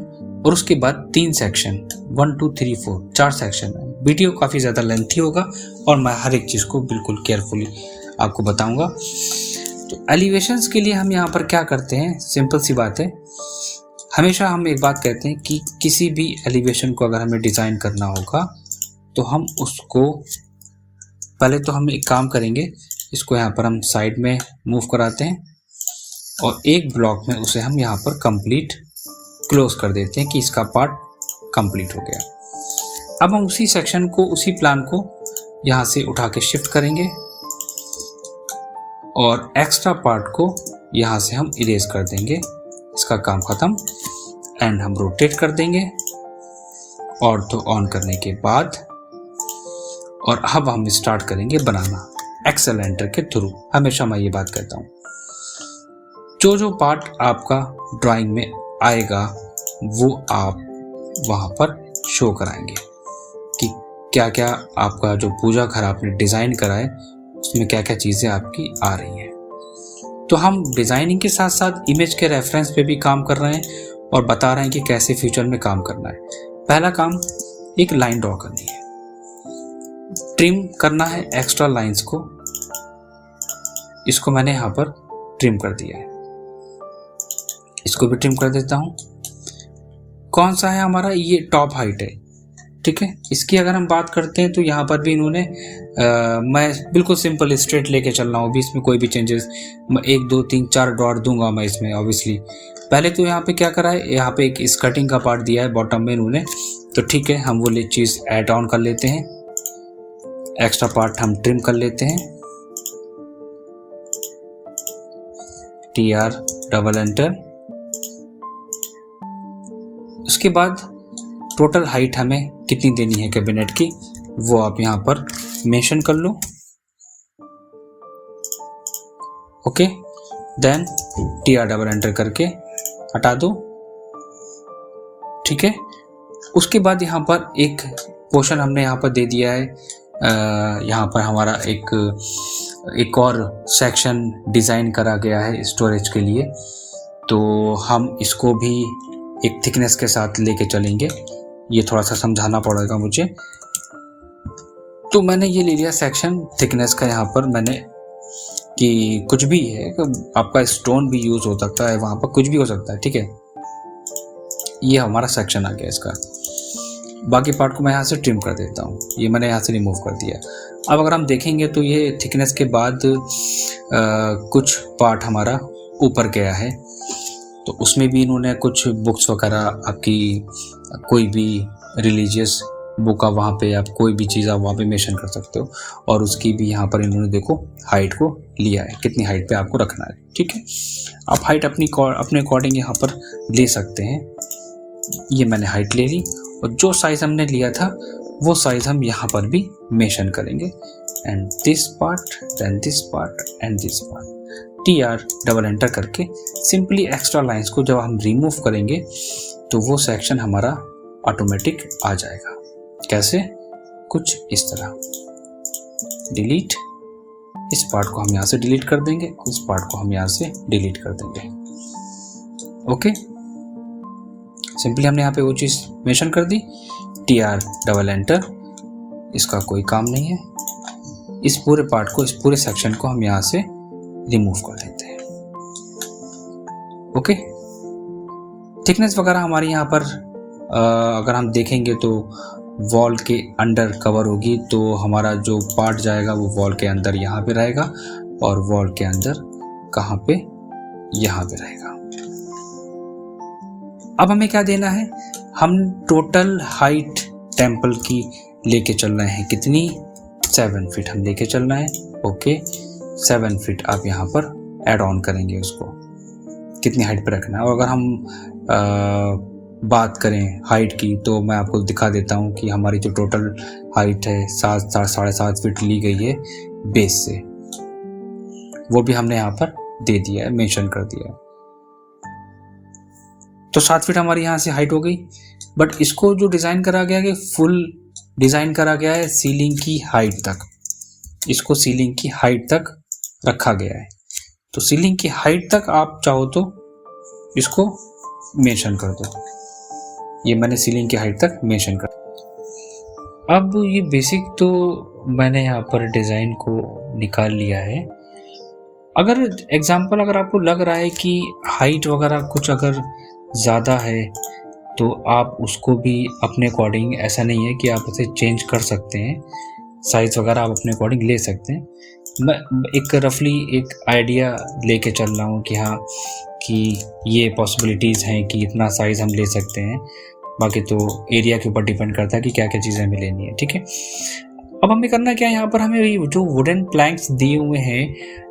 और उसके बाद 3 सेक्शन, 1 2 3 4 4 सेक्शन है। वीडियो काफ़ी ज़्यादा लेंथी होगा और मैं हर एक चीज़ को बिल्कुल केयरफुली आपको बताऊंगा। तो एलिवेशंस के लिए हम यहाँ पर क्या करते हैं, सिंपल सी बात है, हमेशा हम एक बात कहते हैं कि किसी भी एलिवेशन को अगर हमें डिज़ाइन करना होगा तो हम उसको पहले तो हम एक काम करेंगे, इसको यहाँ पर हम साइड में मूव कराते हैं और एक ब्लॉक में उसे हम यहाँ पर कंप्लीट क्लोज कर देते हैं कि इसका पार्ट कंप्लीट हो गया। अब हम उसी सेक्शन को, उसी प्लान को यहाँ से उठा के शिफ्ट करेंगे और एक्स्ट्रा पार्ट को यहाँ से हम इरेज कर देंगे, इसका काम ख़त्म। एंड हम रोटेट कर देंगे और तो ऑन करने के बाद, और अब हम स्टार्ट करेंगे बनाना एक्सेलेंटर के थ्रू। हमेशा मैं ये बात कहता हूँ, जो पार्ट आपका ड्राइंग में आएगा वो आप वहाँ पर शो कराएंगे कि क्या क्या आपका जो पूजा घर आपने डिज़ाइन करा है उसमें क्या क्या चीज़ें आपकी आ रही हैं। तो हम डिज़ाइनिंग के साथ साथ इमेज के रेफरेंस पे भी काम कर रहे हैं और बता रहे हैं कि कैसे फ्यूचर में काम करना है। पहला काम, एक लाइन ड्रॉ करनी है, ट्रिम करना है एक्स्ट्रा लाइंस को। इसको मैंने यहाँ पर ट्रिम कर दिया है, इसको भी ट्रिम कर देता हूँ। कौन सा है हमारा, ये टॉप हाइट है, ठीक है। इसकी अगर हम बात करते हैं तो यहाँ पर भी इन्होंने मैं बिल्कुल सिंपल स्ट्रेट लेके चल रहा हूँ, अभी इसमें कोई भी चेंजेस, मैं 1 2 3 4 डॉट दूंगा मैं इसमें ऑब्वियसली। पहले तो यहाँ पे क्या करा है, यहाँ पे एक स्कर्टिंग का पार्ट दिया है बॉटम में इन्होंने, तो ठीक है हम वो चीज़ ऐड ऑन कर लेते हैं, एक्स्ट्रा पार्ट हम ट्रिम कर लेते हैं, TR डबल एंटर। उसके बाद टोटल हाइट हमें कितनी देनी है कैबिनेट की वो आप यहाँ पर मेंशन कर लो। Okay, then TR double enter करके हटा दो, ठीक है। उसके बाद यहाँ पर एक पोर्शन हमने यहाँ पर दे दिया है, यहाँ पर हमारा एक और सेक्शन डिज़ाइन करा गया है स्टोरेज के लिए, तो हम इसको भी एक थिकनेस के साथ लेके चलेंगे। ये थोड़ा सा समझाना पड़ेगा मुझे। तो मैंने ये ले लिया सेक्शन थिकनेस का, यहाँ पर मैंने कि कुछ भी है, आपका स्टोन भी यूज़ हो सकता है, वहाँ पर कुछ भी हो सकता है, ठीक है। ये हमारा सेक्शन आ गया इसका। बाकी पार्ट को मैं यहाँ से ट्रिम कर देता हूँ, ये मैंने यहाँ से रिमूव कर दिया। अब अगर हम देखेंगे तो ये थिकनेस के बाद कुछ पार्ट हमारा ऊपर गया है, तो उसमें भी इन्होंने कुछ बुक्स वगैरह, आपकी कोई भी रिलीजियस बुक, वहाँ पे आप कोई भी चीज़ आप वहाँ पे मेंशन कर सकते हो। और उसकी भी यहाँ पर इन्होंने देखो हाइट को लिया है, कितनी हाइट पे आपको रखना है, ठीक है। आप हाइट अपने अकॉर्डिंग यहाँ पर ले सकते हैं। ये मैंने हाइट ले ली और जो साइज़ हमने लिया था वो साइज़ हम यहाँ पर भी मेंशन करेंगे। And this part, then this part and this part, TR double enter करके सिंपली एक्स्ट्रा लाइंस को जब हम रिमूव करेंगे तो वो सेक्शन हमारा ऑटोमेटिक आ जाएगा। कैसे, कुछ इस तरह, डिलीट, इस पार्ट को हम यहाँ से डिलीट कर देंगे, इस पार्ट को हम यहाँ से डिलीट कर देंगे। ओके, सिंपली हमने यहाँ पे वो चीज़ मेंशन कर दी, TR डबल एंटर, इसका कोई काम नहीं है। इस पूरे पार्ट को, इस पूरे सेक्शन को हम यहाँ से रिमूव कर देते हैं। ओके, थिकनेस वगैरह हमारी यहाँ पर अगर हम देखेंगे तो वॉल के अंडर कवर होगी, तो हमारा जो पार्ट जाएगा वो वॉल के अंदर यहाँ पे रहेगा और वॉल के अंदर कहाँ पे, यहाँ पे रहेगा। अब हमें क्या देना है, हम टोटल हाइट टेम्पल की लेके चल रहे हैं, कितनी, 7 फीट हम लेके चल रहे हैं। ओके, 7 फीट आप यहाँ पर ऐड ऑन करेंगे, उसको कितनी हाइट पर रखना है। और अगर हम बात करें हाइट की, तो मैं आपको दिखा देता हूँ कि हमारी जो टोटल हाइट है 7.5 फीट ली गई है बेस से, वो भी हमने यहाँ पर दे दिया है, मेंशन कर दिया है। तो 7 फीट हमारी यहाँ से हाइट हो गई। बट इसको जो डिज़ाइन करा गया है, फुल डिज़ाइन करा गया है सीलिंग की हाइट तक, इसको सीलिंग की हाइट तक रखा गया है। तो सीलिंग की हाइट तक आप चाहो तो इसको मेंशन कर दो, ये मैंने सीलिंग की हाइट तक मेंशन कर। अब ये बेसिक तो मैंने यहाँ पर डिज़ाइन को निकाल लिया है। अगर एग्जांपल अगर आपको लग रहा है कि हाइट वगैरह कुछ अगर ज़्यादा है, तो आप उसको भी अपने अकॉर्डिंग, ऐसा नहीं है कि आप उसे चेंज कर सकते हैं, साइज़ वगैरह आप अपने अकॉर्डिंग ले सकते हैं। मैं एक रफली एक आइडिया लेके चल रहा हूँ कि हाँ, कि ये पॉसिबिलिटीज़ हैं कि इतना साइज़ हम ले सकते हैं। बाकी तो एरिया के ऊपर डिपेंड करता है कि क्या क्या चीज़ें हमें लेनी है। ठीक है, अब हमें करना क्या है, यहाँ पर हमें जो वुडन प्लैंक्स दिए हुए हैं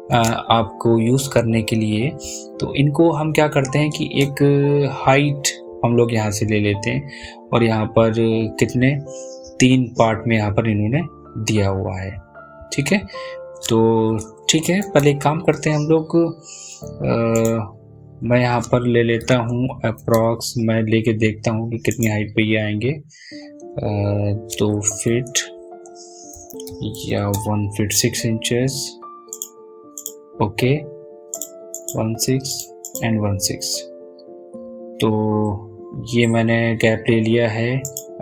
आपको यूज़ करने के लिए, तो इनको हम क्या करते हैं कि एक हाइट हम लोग यहाँ से ले लेते हैं, और यहाँ पर कितने 3 पार्ट में यहाँ पर इन्होंने दिया हुआ है। ठीक है, तो ठीक है, पहले एक काम करते हैं हम लोग, मैं यहाँ पर ले लेता हूँ अप्रॉक्स, मैं लेके देखता हूँ कि कितनी हाइट पे ये आएंगे। 2 फीट या 1 फीट 6 इंचेस। Okay, 16 and 16। तो ये मैंने गैप ले लिया है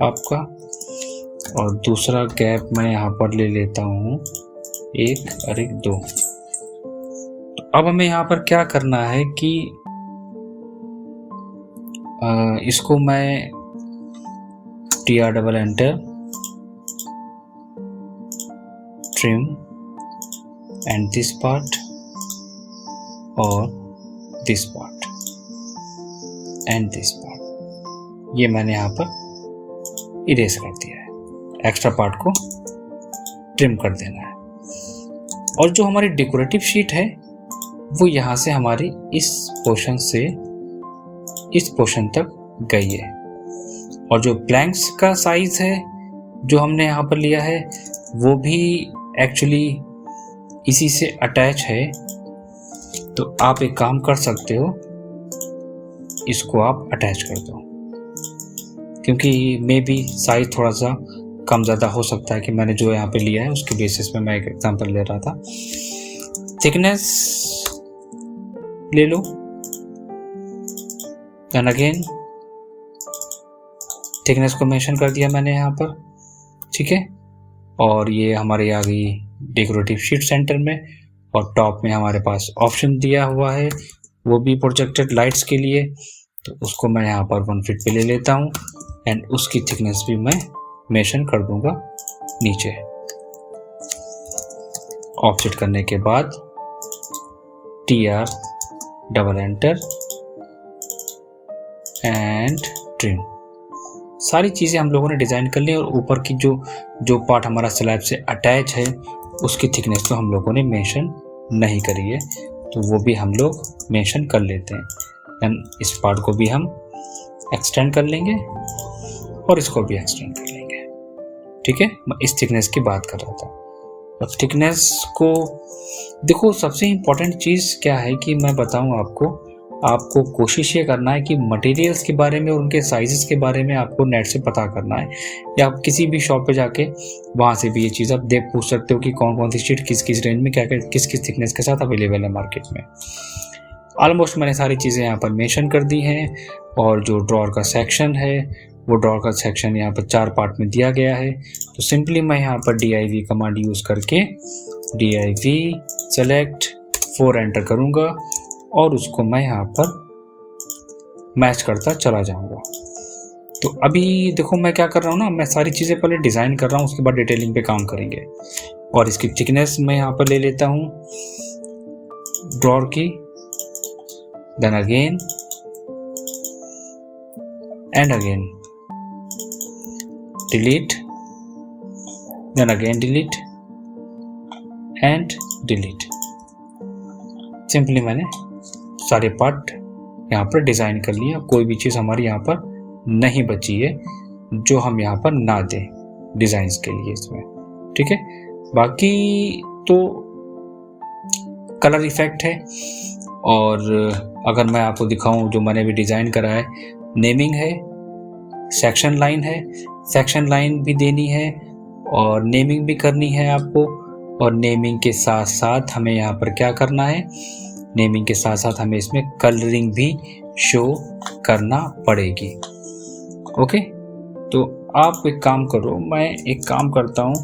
आपका, और दूसरा गैप मैं यहाँ पर ले लेता हूँ 1 और 1 2। तो अब हमें यहाँ पर क्या करना है कि इसको मैं TR double enter, trim and this part और this part and this part, ये मैंने यहाँ पर इरेज कर दिया है। एक्स्ट्रा पार्ट को ट्रिम कर देना है। और जो हमारी डेकोरेटिव शीट है वो यहाँ से हमारी इस पोर्शन से इस पोर्शन तक गई है, और जो प्लैंक्स का साइज है जो हमने यहाँ पर लिया है वो भी एक्चुअली इसी से अटैच है। तो आप एक काम कर सकते हो, इसको आप अटैच कर दो, क्योंकि मे बी साइज थोड़ा सा कम ज़्यादा हो सकता है कि मैंने जो यहाँ पे लिया है उसके बेसिस पे मैं एक एग्जांपल ले रहा था। थिकनेस ले लो, देन अगेन थिकनेस को मेंशन कर दिया मैंने यहाँ पर। ठीक है, और ये हमारे आ गई डेकोरेटिव शीट सेंटर में, और टॉप में हमारे पास ऑप्शन दिया हुआ है वो भी प्रोजेक्टेड लाइट्स के लिए, तो उसको मैं यहाँ पर 1 फीट पे ले लेता हूँ, एंड उसकी थिकनेस भी मैं मेंशन कर दूंगा नीचे। ऑफसेट करने के बाद TR double enter and trim, सारी चीज़ें हम लोगों ने डिज़ाइन कर ली। और ऊपर की जो पार्ट हमारा स्लैब से अटैच है उसकी थिकनेस तो हम लोगों ने मेंशन नहीं करी है, तो वो भी हम लोग मेंशन कर लेते हैं। देन इस पार्ट को भी हम एक्सटेंड कर लेंगे और इसको भी एक्सटेंड कर लेंगे। ठीक है, मैं इस थिकनेस की बात कर रहा था। अब थिकनेस को देखो, सबसे इम्पोर्टेंट चीज़ क्या है कि मैं बताऊं आपको, आपको कोशिश ये करना है कि मटेरियल्स के बारे में और उनके साइजेस के बारे में आपको नेट से पता करना है, या आप किसी भी शॉप पे जाके वहाँ से भी ये चीज़ आप देख पूछ सकते हो कि कौन कौन सी शीट किस किस रेंज में क्या क्या किस किस थिकनेस के साथ अवेलेबल है मार्केट में। ऑलमोस्ट मैंने सारी चीज़ें यहाँ पर मेंशन कर दी हैं, और जो ड्रॉअर का सेक्शन है वो ड्रॉअर का सेक्शन यहाँ पर 4 पार्ट में दिया गया है। तो सिंपली मैं यहाँ पर div कमांड यूज़ करके div सेलेक्ट 4 एंटर करूँगा और उसको मैं यहाँ पर मैच करता चला जाऊँगा। तो अभी देखो मैं क्या कर रहा हूँ ना, मैं सारी चीज़ें पहले डिज़ाइन कर रहा हूँ, उसके बाद डिटेलिंग पे काम करेंगे। और इसकी थिकनेस मैं यहाँ पर ले लेता हूँ ड्रॉअर की, then again and again delete, then again delete and delete. Simply मैंने सारे पार्ट यहाँ पर डिज़ाइन कर लिया, कोई भी चीज़ हमारी यहाँ पर नहीं बची है जो हम यहाँ पर ना दें डिज़ाइंस के लिए इसमें, ठीक है। बाकी तो कलर इफेक्ट है, और अगर मैं आपको दिखाऊं जो मैंने भी डिज़ाइन करा है, नेमिंग है, सेक्शन लाइन है, सेक्शन लाइन भी देनी है और नेमिंग भी करनी है आपको। और नेमिंग के साथ साथ हमें यहाँ पर क्या करना है, नेमिंग के साथ साथ हमें इसमें कलरिंग भी शो करना पड़ेगी। ओके, तो आप एक काम करो, मैं एक काम करता हूँ,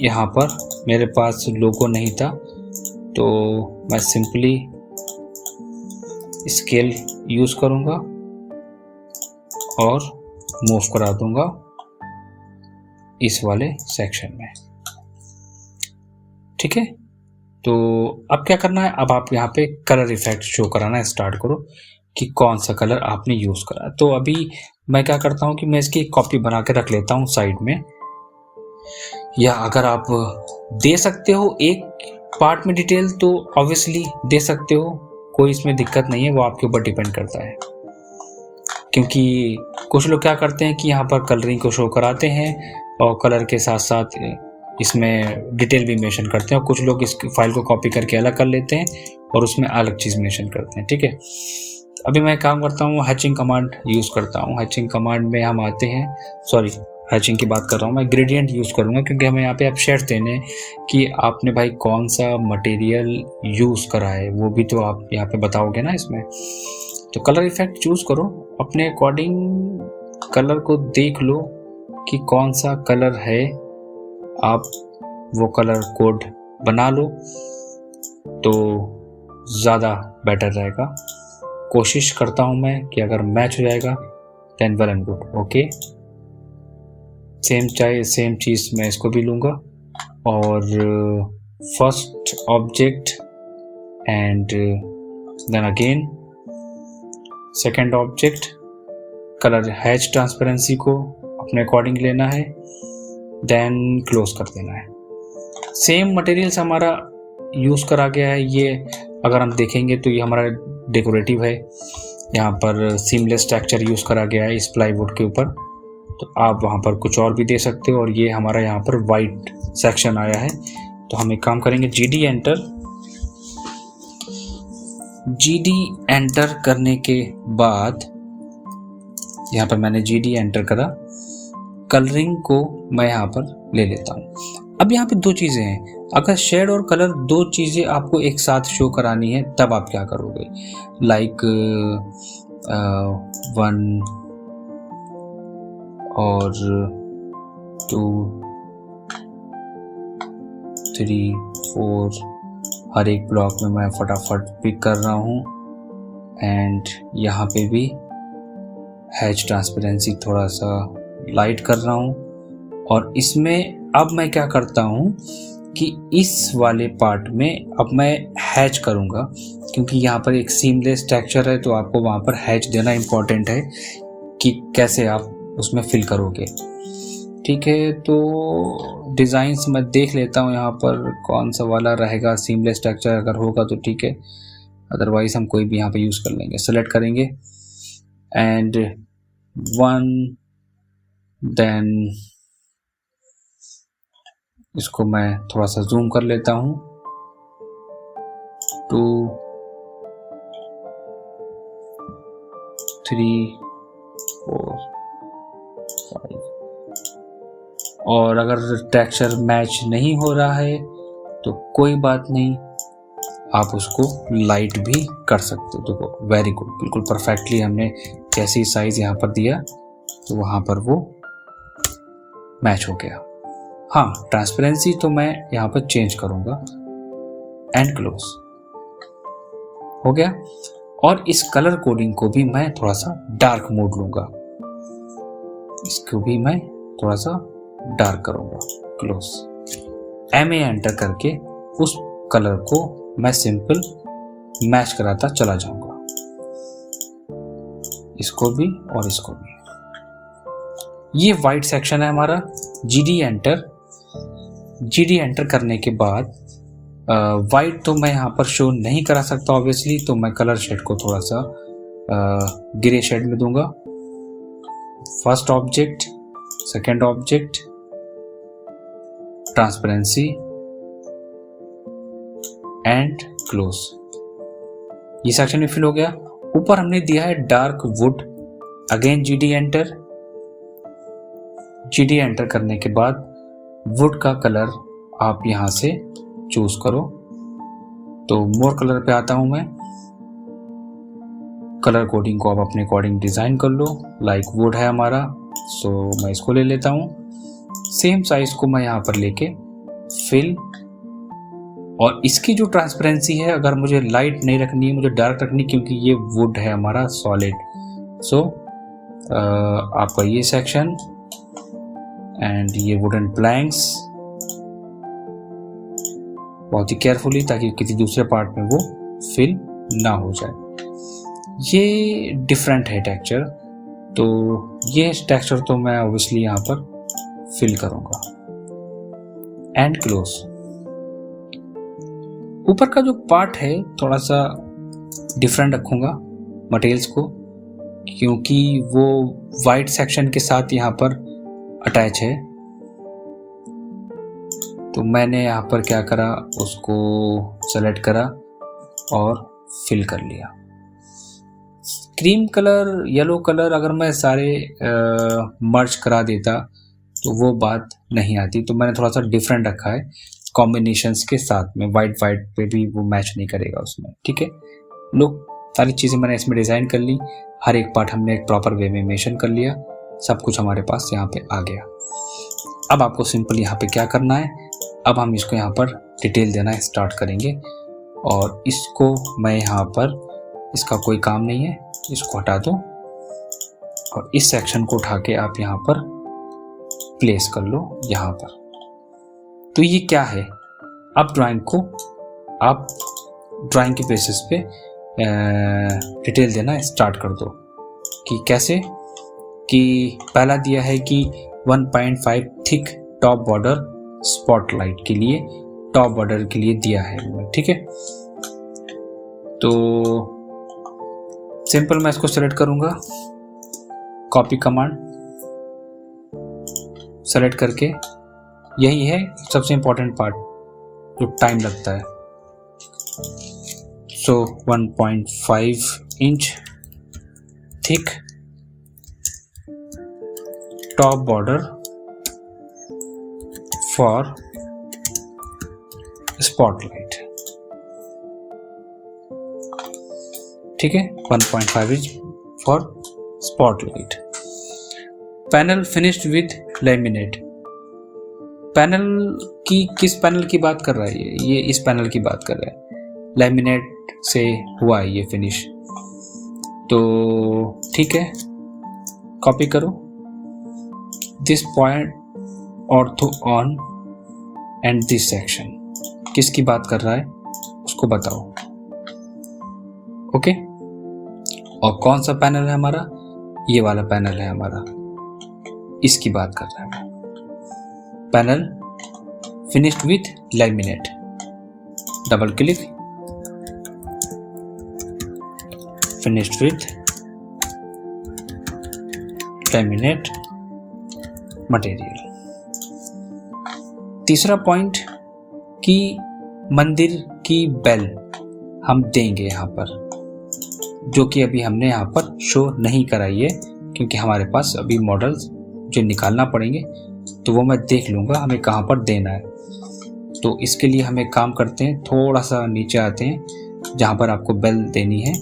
यहाँ पर मेरे पास लोगो नहीं था तो मैं सिंपली स्केल यूज़ करूँगा और मूव करा दूँगा इस वाले सेक्शन में, ठीक है। तो अब क्या करना है, अब आप यहाँ पे कलर इफेक्ट शो कराना स्टार्ट करो कि कौन सा कलर आपने यूज़ करा। तो अभी मैं क्या करता हूँ कि मैं इसकी कॉपी बना के रख लेता हूँ साइड में, या अगर आप दे सकते हो एक पार्ट में डिटेल तो ऑब्वियसली दे सकते हो, कोई इसमें दिक्कत नहीं है, वो आपके ऊपर डिपेंड करता है। क्योंकि कुछ लोग क्या करते हैं कि यहाँ पर कलरिंग को शो कराते हैं और कलर के साथ साथ इसमें डिटेल भी मेंशन करते हैं, और कुछ लोग इस फाइल को कॉपी करके अलग कर लेते हैं और उसमें अलग चीज़ मेंशन करते हैं, ठीक है। अभी मैं काम करता हूँ, हैचिंग कमांड यूज़ करता हूँ। हैचिंग कमांड में हम आते हैं, सॉरी हैचिंग की बात कर रहा हूँ मैं, ग्रेडियंट यूज़ करूँगा क्योंकि हमें यहाँ पे आप शेड्स देने हैं कि आपने भाई कौन सा मटेरियल यूज़ करा है, वो भी तो आप यहाँ पे बताओगे ना इसमें। तो कलर इफेक्ट चूज़ करो अपने अकॉर्डिंग, कलर को देख लो कि कौन सा कलर है, आप वो कलर कोड बना लो तो ज़्यादा बेटर रहेगा। कोशिश करता हूँ मैं कि अगर मैच हो जाएगा then well and good. Okay, same चीज़ मैं इसको भी लूँगा, और first object and then again second object, colour hatch transparency को अपने अकॉर्डिंग लेना है, देन क्लोज कर देना है। सेम मटेरियल्स हमारा यूज़ करा गया है, ये अगर हम देखेंगे तो ये हमारा डेकोरेटिव है, यहाँ पर सीमलेस टेक्सचर यूज़ करा गया है इस प्लाईवुड के ऊपर, तो आप वहाँ पर कुछ और भी दे सकते हो। और ये हमारा यहाँ पर वाइट सेक्शन आया है, तो हम एक काम करेंगे, GD एंटर करने के बाद यहाँ पर मैंने GD एंटर करा, कलरिंग को मैं यहाँ पर ले लेता हूँ। अब यहाँ पे दो चीज़ें हैं, अगर शेड और कलर दो चीज़ें आपको एक साथ शो करानी है तब आप क्या करोगे, लाइक 1 और 2 3 4 हर एक ब्लॉक में मैं फटाफट पिक कर रहा हूँ, एंड यहाँ पे भी हैच ट्रांसपेरेंसी थोड़ा सा लाइट कर रहा हूँ। और इसमें अब मैं क्या करता हूँ कि इस वाले पार्ट में अब मैं हैच करूँगा, क्योंकि यहाँ पर एक सीमलेस टेक्सचर है तो आपको वहाँ पर हैच देना इम्पॉर्टेंट है कि कैसे आप उसमें फिल करोगे, ठीक है। तो डिज़ाइंस मैं देख लेता हूँ यहाँ पर कौन सा वाला रहेगा, सीमलेस टेक्सचर अगर होगा तो ठीक है, अदरवाइज हम कोई भी यहाँ पे यूज़ कर लेंगे। सेलेक्ट करेंगे एंड 1, देन इसको मैं थोड़ा सा जूम कर लेता हूँ 2 3 4 5। और अगर टेक्सचर मैच नहीं हो रहा है तो कोई बात नहीं, आप उसको लाइट भी कर सकते हो। देखो वेरी गुड, बिल्कुल परफेक्टली हमने जैसी साइज यहाँ पर दिया तो वहाँ पर वो मैच हो गया। हाँ, ट्रांसपेरेंसी तो मैं यहाँ पर चेंज करूँगा, एंड क्लोज हो गया। और इस कलर कोडिंग को भी मैं थोड़ा सा डार्क मोड लूँगा, इसको भी मैं थोड़ा सा डार्क करूँगा, क्लोज। MA एंटर करके उस कलर को मैं सिंपल मैच कराता चला जाऊंगा, इसको भी और इसको भी। ये वाइट सेक्शन है हमारा। GD एंटर करने के बाद वाइट तो मैं यहाँ पर शो नहीं करा सकता ऑब्वियसली, तो मैं कलर शेड को थोड़ा सा ग्रे शेड में दूंगा। First object, second object, transparency and close. ये सेक्शन में फिल हो गया। ऊपर हमने दिया है dark would. Again GD enter करने के बाद वुड का कलर आप यहां से चूज करो। तो मोर कलर पे आता हूं मैं। कलर कोडिंग को आप अपने अकॉर्डिंग डिजाइन कर लो। लाइक वुड है हमारा, सो मैं इसको ले लेता हूं। सेम साइज को मैं यहां पर लेके फिल, और इसकी जो ट्रांसपेरेंसी है, अगर मुझे लाइट नहीं रखनी है, मुझे डार्क रखनी, क्योंकि ये वुड है हमारा सॉलिड। सो आपका ये सेक्शन एंड ये वुडन प्लैंक्स बहुत ही केयरफुली, ताकि किसी दूसरे पार्ट में वो फिल ना हो जाए। ये डिफरेंट है टेक्सचर, तो ये टेक्सचर तो मैं ऑब्वियसली यहाँ पर फिल करूँगा, एंड क्लोज। ऊपर का जो पार्ट है थोड़ा सा डिफरेंट रखूंगा मटेरियल्स को, क्योंकि वो वाइट सेक्शन के साथ यहाँ पर अटैच है। तो मैंने यहाँ पर क्या करा, उसको सेलेक्ट करा और फिल कर लिया। क्रीम कलर, येलो कलर अगर मैं सारे मर्ज करा देता तो वो बात नहीं आती, तो मैंने थोड़ा सा डिफरेंट रखा है कॉम्बिनेशंस के साथ में। वाइट पे भी वो मैच नहीं करेगा उसमें, ठीक है। लो, सारी चीज़ें मैंने इसमें डिज़ाइन कर ली। हर एक पार्ट हमने एक प्रॉपर वे में मेंशन कर लिया। सब कुछ हमारे पास यहाँ पे आ गया। अब आपको सिंपल यहाँ पे क्या करना है, अब हम इसको यहाँ पर डिटेल देना स्टार्ट करेंगे। और इसको मैं यहाँ पर, इसका कोई काम नहीं है, इसको हटा दो और इस सेक्शन को उठा के आप यहाँ पर प्लेस कर लो यहाँ पर। तो ये क्या है, अब ड्राइंग को आप ड्राइंग के बेसिस पे डिटेल देना स्टार्ट कर दो। कि कैसे, कि पहला दिया है कि 1.5 थिक टॉप बॉर्डर स्पॉटलाइट के लिए, टॉप बॉर्डर के लिए दिया है, ठीक है। तो सिंपल मैं इसको सेलेक्ट करूंगा, कॉपी कमांड सेलेक्ट करके, यही है सबसे इंपॉर्टेंट पार्ट जो टाइम लगता है। सो 1.5 inch thick top border for spotlight, ठीक है। 1.5 inch for spotlight. Panel finished with laminate. Panel की, किस पैनल की बात कर रहा है ये इस पैनल की बात कर रहा है। लैमिनेट से हुआ है ये फिनिश, तो ठीक है, कॉपी करो। This point ortho on and this section, किसकी बात कर रहा है उसको बताओ, ओके। और कौन सा पैनल है हमारा, ये वाला पैनल है हमारा, इसकी बात कर रहा है। Panel finished with laminate, double click, finished with laminate material. तीसरा पॉइंट कि मंदिर की बेल हम देंगे यहाँ पर, जो कि अभी हमने यहाँ पर शो नहीं कराई है क्योंकि हमारे पास अभी मॉडल्स जो निकालना पड़ेंगे, तो वो मैं देख लूँगा हमें कहाँ पर देना है। तो इसके लिए हम एक काम करते हैं, थोड़ा सा नीचे आते हैं जहाँ पर आपको बेल देनी है,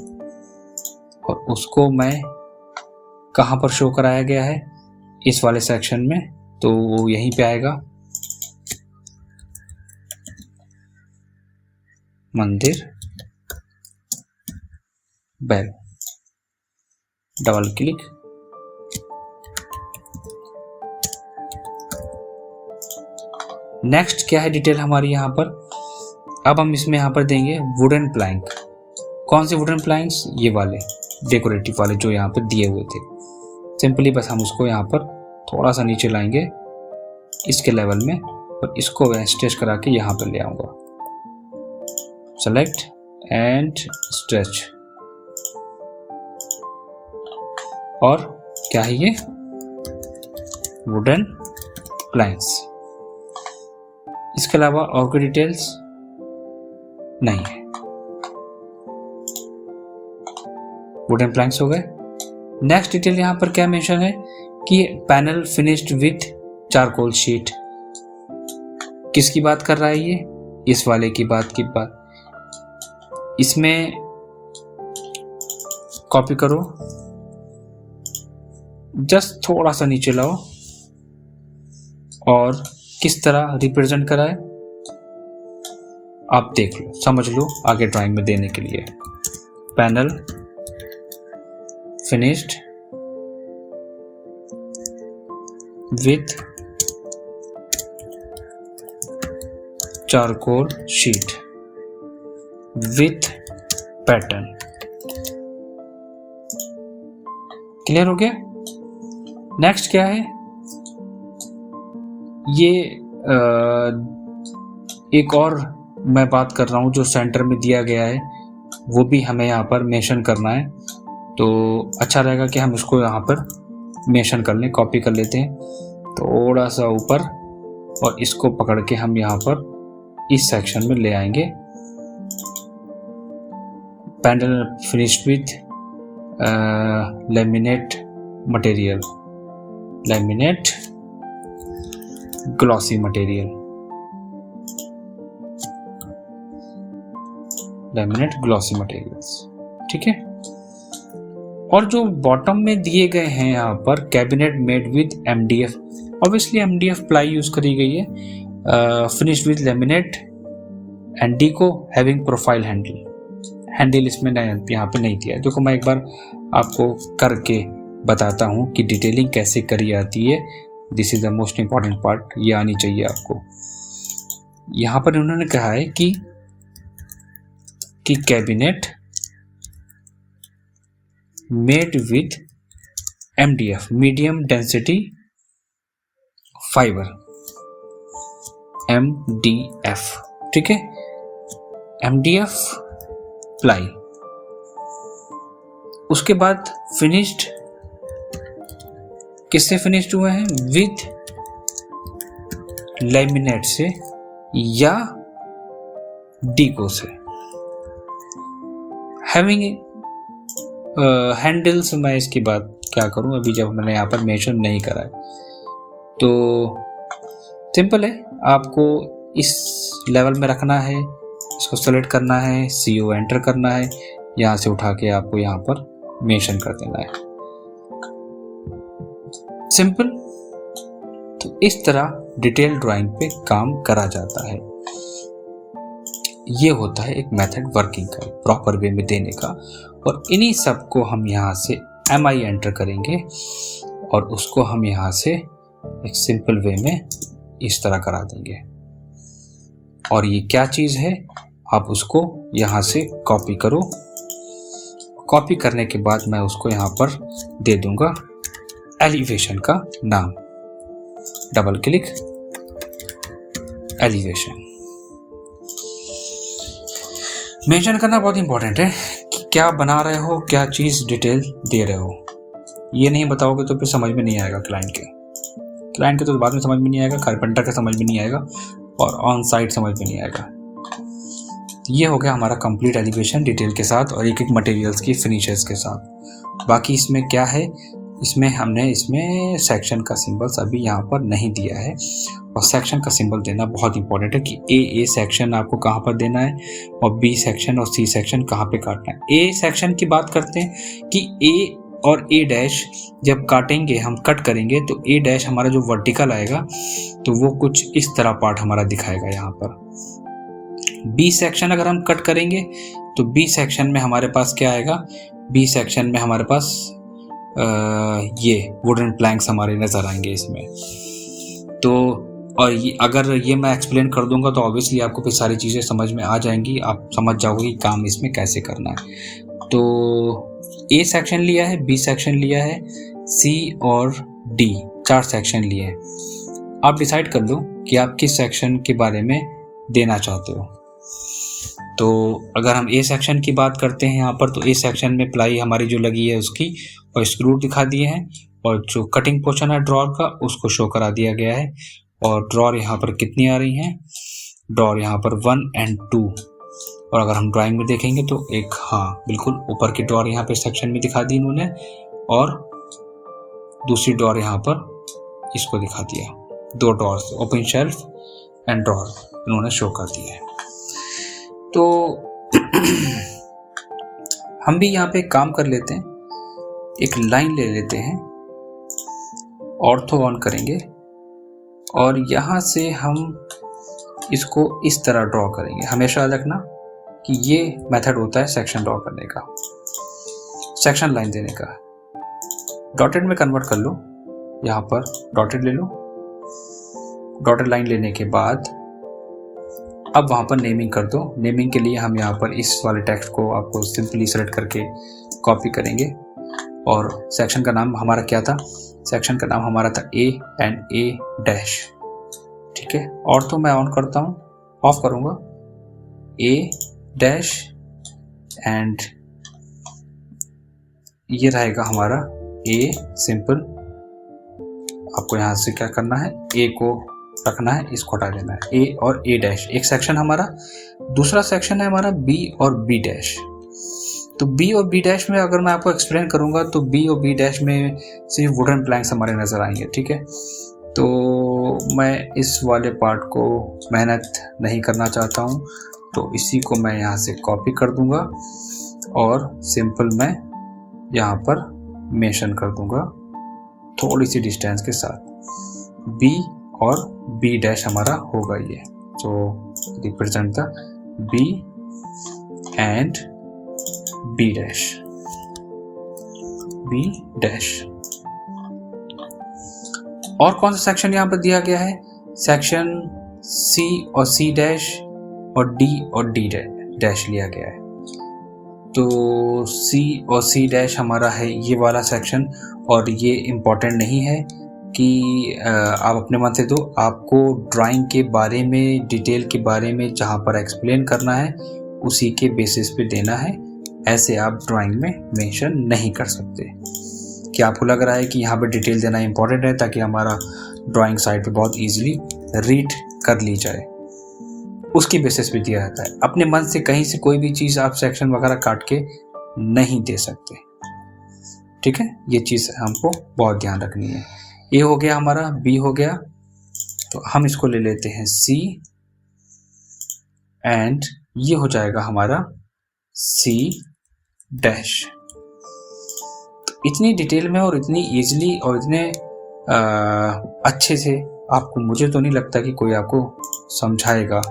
और उसको मैं कहाँ पर शो कराया गया है इस वाले सेक्शन में, तो वो यहीं पे आएगा, मंदिर बेल, डबल क्लिक, नेक्स्ट क्या है डिटेल हमारी यहाँ पर। अब हम इसमें यहाँ पर देंगे वुडन प्लैंक। कौन से वुडन प्लैंक्स? ये वाले डेकोरेटिव वाले जो यहाँ पर दिए हुए थे। सिंपली बस हम उसको यहाँ पर थोड़ा सा नीचे लाएंगे इसके लेवल में, और इसको मैं स्ट्रेच करा के यहाँ पर ले आऊँगा, सेलेक्ट एंड स्ट्रेच। और क्या है ये? Wooden planks. इसके अलावा और कोई डिटेल्स नहीं है। वुडन प्लैंक्स हो गए। नेक्स्ट डिटेल यहाँ पर क्या मेंशन है कि panel finished with charcoal sheet. किसकी बात कर रहा है ये? इस वाले की बात इसमें कॉपी करो, जस्ट थोड़ा सा नीचे लाओ, और किस तरह रिप्रेजेंट करा है आप देख लो, समझ लो आगे ड्राइंग में देने के लिए। Panel finished with charcoal sheet with pattern. Clear हो गया? नेक्स्ट क्या है? ये एक और मैं बात कर रहा हूँ जो सेंटर में दिया गया है, वो भी हमें यहाँ पर मेंशन करना है। तो अच्छा रहेगा कि हम इसको यहाँ पर मेंशन कर लें, कॉपी कर लेते हैं थोड़ा सा ऊपर, और इसको पकड़ के हम यहाँ पर इस सेक्शन में ले आएंगे। Panel finished with laminate material, laminate glossy material, laminate glossy materials. ठीक है। और जो बॉटम में दिए गए हैं यहाँ पर cabinet made with MDF, obviously MDF ply use करी गई है। Finished with laminate and deco having profile handle, handle इसमें यहाँ पे नहीं दिया। देखो मैं एक बार आपको करके बताता हूँ कि डिटेलिंग कैसे करी जाती है। This is the most important part, ये आनी चाहिए आपको। यहाँ पर उन्होंने कहा है कि cabinet made with MDF, medium density fibre, MDF। ठीक है, MDF प्लाई। उसके बाद फिनिश्ड किससे फिनिश्ड हुए हैं? विथ लैमिनेट से या डीको से। हैविंग हैंडल्स, मैं इसकी बात क्या करूं अभी जब मैंने यहाँ पर मेंशन नहीं करा है। तो सिंपल है, आपको इस लेवल में रखना है, इसको सेलेक्ट करना है, CO एंटर करना है, यहाँ से उठा के आपको यहाँ पर मेंशन कर देना है। सिंपल। तो इस तरह डिटेल ड्राइंग पे काम करा जाता है। ये होता है एक मेथड वर्किंग का, प्रॉपर वे में देने का। और इन्हीं सब को हम यहाँ से MI एंटर करेंगे और उसको हम यहाँ से एक सिंपल वे में इस तरह करा देंगे। और ये क्या चीज़ है, आप उसको यहाँ से कॉपी करो। कॉपी करने के बाद मैं उसको यहाँ पर दे दूंगा एलिवेशन का नाम, डबल क्लिक, एलिवेशन। मेंशन करना बहुत इंपॉर्टेंट है कि क्या बना रहे हो, क्या चीज़ डिटेल दे रहे हो। ये नहीं बताओगे तो फिर समझ में नहीं आएगा क्लाइंट के तो बाद में समझ में नहीं आएगा, कारपेंटर का समझ में नहीं आएगा, और ऑन साइट समझ में नहीं आएगा। ये हो गया हमारा कंप्लीट एलिवेशन डिटेल के साथ और एक एक मटेरियल्स की फिनिशेस के साथ। बाकी इसमें क्या है, इसमें सेक्शन का सिंबल्स अभी यहाँ पर नहीं दिया है, और सेक्शन का सिंबल देना बहुत इंपॉर्टेंट है कि ए सेक्शन आपको कहाँ पर देना है और बी सेक्शन और सी सेक्शन कहाँ पे काटना है। ए सेक्शन की बात करते हैं कि ए और ए डैश जब काटेंगे, हम कट करेंगे, तो ए डैश हमारा जो वर्टिकल आएगा तो वो कुछ इस तरह पार्ट हमारा दिखाएगा यहाँ पर। बी सेक्शन अगर हम कट करेंगे तो बी सेक्शन में हमारे पास क्या आएगा, बी सेक्शन में हमारे पास ये वुडन प्लैंक्स हमारे नज़र आएंगे इसमें। तो और ये अगर ये मैं एक्सप्लेन कर दूंगा तो ऑब्वियसली आपको फिर सारी चीज़ें समझ में आ जाएंगी, आप समझ जाओगे कि काम इसमें कैसे करना है। तो ए सेक्शन लिया है, बी सेक्शन लिया है, सी और डी 4 सेक्शन लिए हैं। आप डिसाइड कर लो कि आप किस सेक्शन के बारे में देना चाहते हो। तो अगर हम ए सेक्शन की बात करते हैं यहाँ पर, तो ए सेक्शन में प्लाई हमारी जो लगी है उसकी और स्क्रू दिखा दिए हैं, और जो कटिंग पोर्शन है ड्रॉर का उसको शो करा दिया गया है। और ड्रॉर यहाँ पर कितनी आ रही हैं, ड्रॉर यहाँ पर 1 और 2। और अगर हम ड्राइंग में देखेंगे तो एक, हाँ बिल्कुल ऊपर की ड्रॉर यहाँ पे सेक्शन में दिखा दी इन्होंने, और दूसरी ड्रॉर यहाँ पर इसको दिखा दिया। 2 drawers, open shelf and drawer, इन्होंने शो कर दिया है। तो हम भी यहाँ पे एक काम कर लेते हैं, एक लाइन ले लेते हैं, ऑर्थो ऑन करेंगे और यहाँ से हम इसको इस तरह ड्रॉ करेंगे। हमेशा रखना कि ये मेथड होता है सेक्शन ड्रॉ करने का, सेक्शन लाइन देने का। डॉटेड में कन्वर्ट कर लो, यहाँ पर डॉटेड ले लो। डॉटेड लाइन लेने के बाद अब वहाँ पर नेमिंग कर दो। नेमिंग के लिए हम यहाँ पर इस वाले टेक्स्ट को आपको सिंपली सेलेक्ट करके कॉपी करेंगे, और सेक्शन का नाम हमारा क्या था, सेक्शन का नाम हमारा था ए एंड ए डैश। ठीक है, और तो मैं ऑन करता हूँ, ऑफ करूँगा, ए डैश एंड ये रहेगा हमारा ए सिंपल। आपको यहाँ से क्या करना है, ए को रखना है, इसको हटा देना है, ए और ए डैश एक सेक्शन हमारा। दूसरा सेक्शन है हमारा बी और बी डैश। तो बी और बी डैश में अगर मैं आपको एक्सप्लेन करूंगा तो बी और बी डैश में सिर्फ वुडन प्लैंक्स हमारे नज़र आएंगे। ठीक है, तो मैं इस वाले पार्ट को मेहनत नहीं करना चाहता हूँ, तो इसी को मैं यहाँ से कॉपी कर दूंगा और सिंपल मैं यहाँ पर मेंशन कर दूंगा थोड़ी सी डिस्टेंस के साथ। बी और बी डैश हमारा होगा ये, तो represent the B and B dash, B dash. और कौन सा सेक्शन यहाँ पर दिया गया है, सेक्शन सी और सी डैश और डी डैश लिया गया है। तो सी और सी डैश हमारा है ये वाला सेक्शन, और ये इम्पोर्टेंट नहीं है कि आप अपने मन से दो। आपको ड्राइंग के बारे में, डिटेल के बारे में जहाँ पर एक्सप्लेन करना है उसी के बेसिस पे देना है। ऐसे आप ड्राइंग में मेंशन नहीं कर सकते कि आपको लग रहा है कि यहाँ पर डिटेल देना इंपॉर्टेंट है ताकि हमारा ड्राइंग साइट पे बहुत इजीली रीड कर ली जाए, उसकी बेसिस पे दिया जाता है। अपने मन से कहीं से कोई भी चीज़ आप सेक्शन वगैरह काट के नहीं दे सकते। ठीक है, ये चीज़ हमको बहुत ध्यान रखनी है। ए हो गया हमारा, बी हो गया, तो हम इसको ले लेते हैं सी एंड ये हो जाएगा हमारा सी डैश। तो इतनी डिटेल में और इतनी इजीली और इतने अच्छे से आपको, मुझे तो नहीं लगता कि कोई आपको समझाएगा।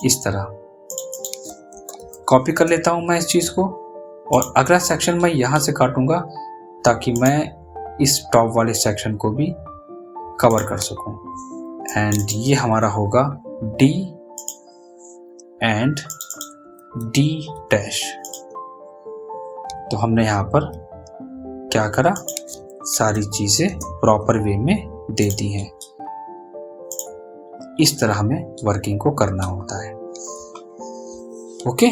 इस तरह कॉपी कर लेता हूं मैं इस चीज़ को, और अगला सेक्शन मैं यहाँ से काटूंगा ताकि मैं इस टॉप वाले सेक्शन को भी कवर कर सकूं। एंड ये हमारा होगा डी एंड डी डैश। तो हमने यहाँ पर क्या करा, सारी चीज़ें प्रॉपर वे में दे दी हैं। इस तरह हमें वर्किंग को करना होता है। ओके,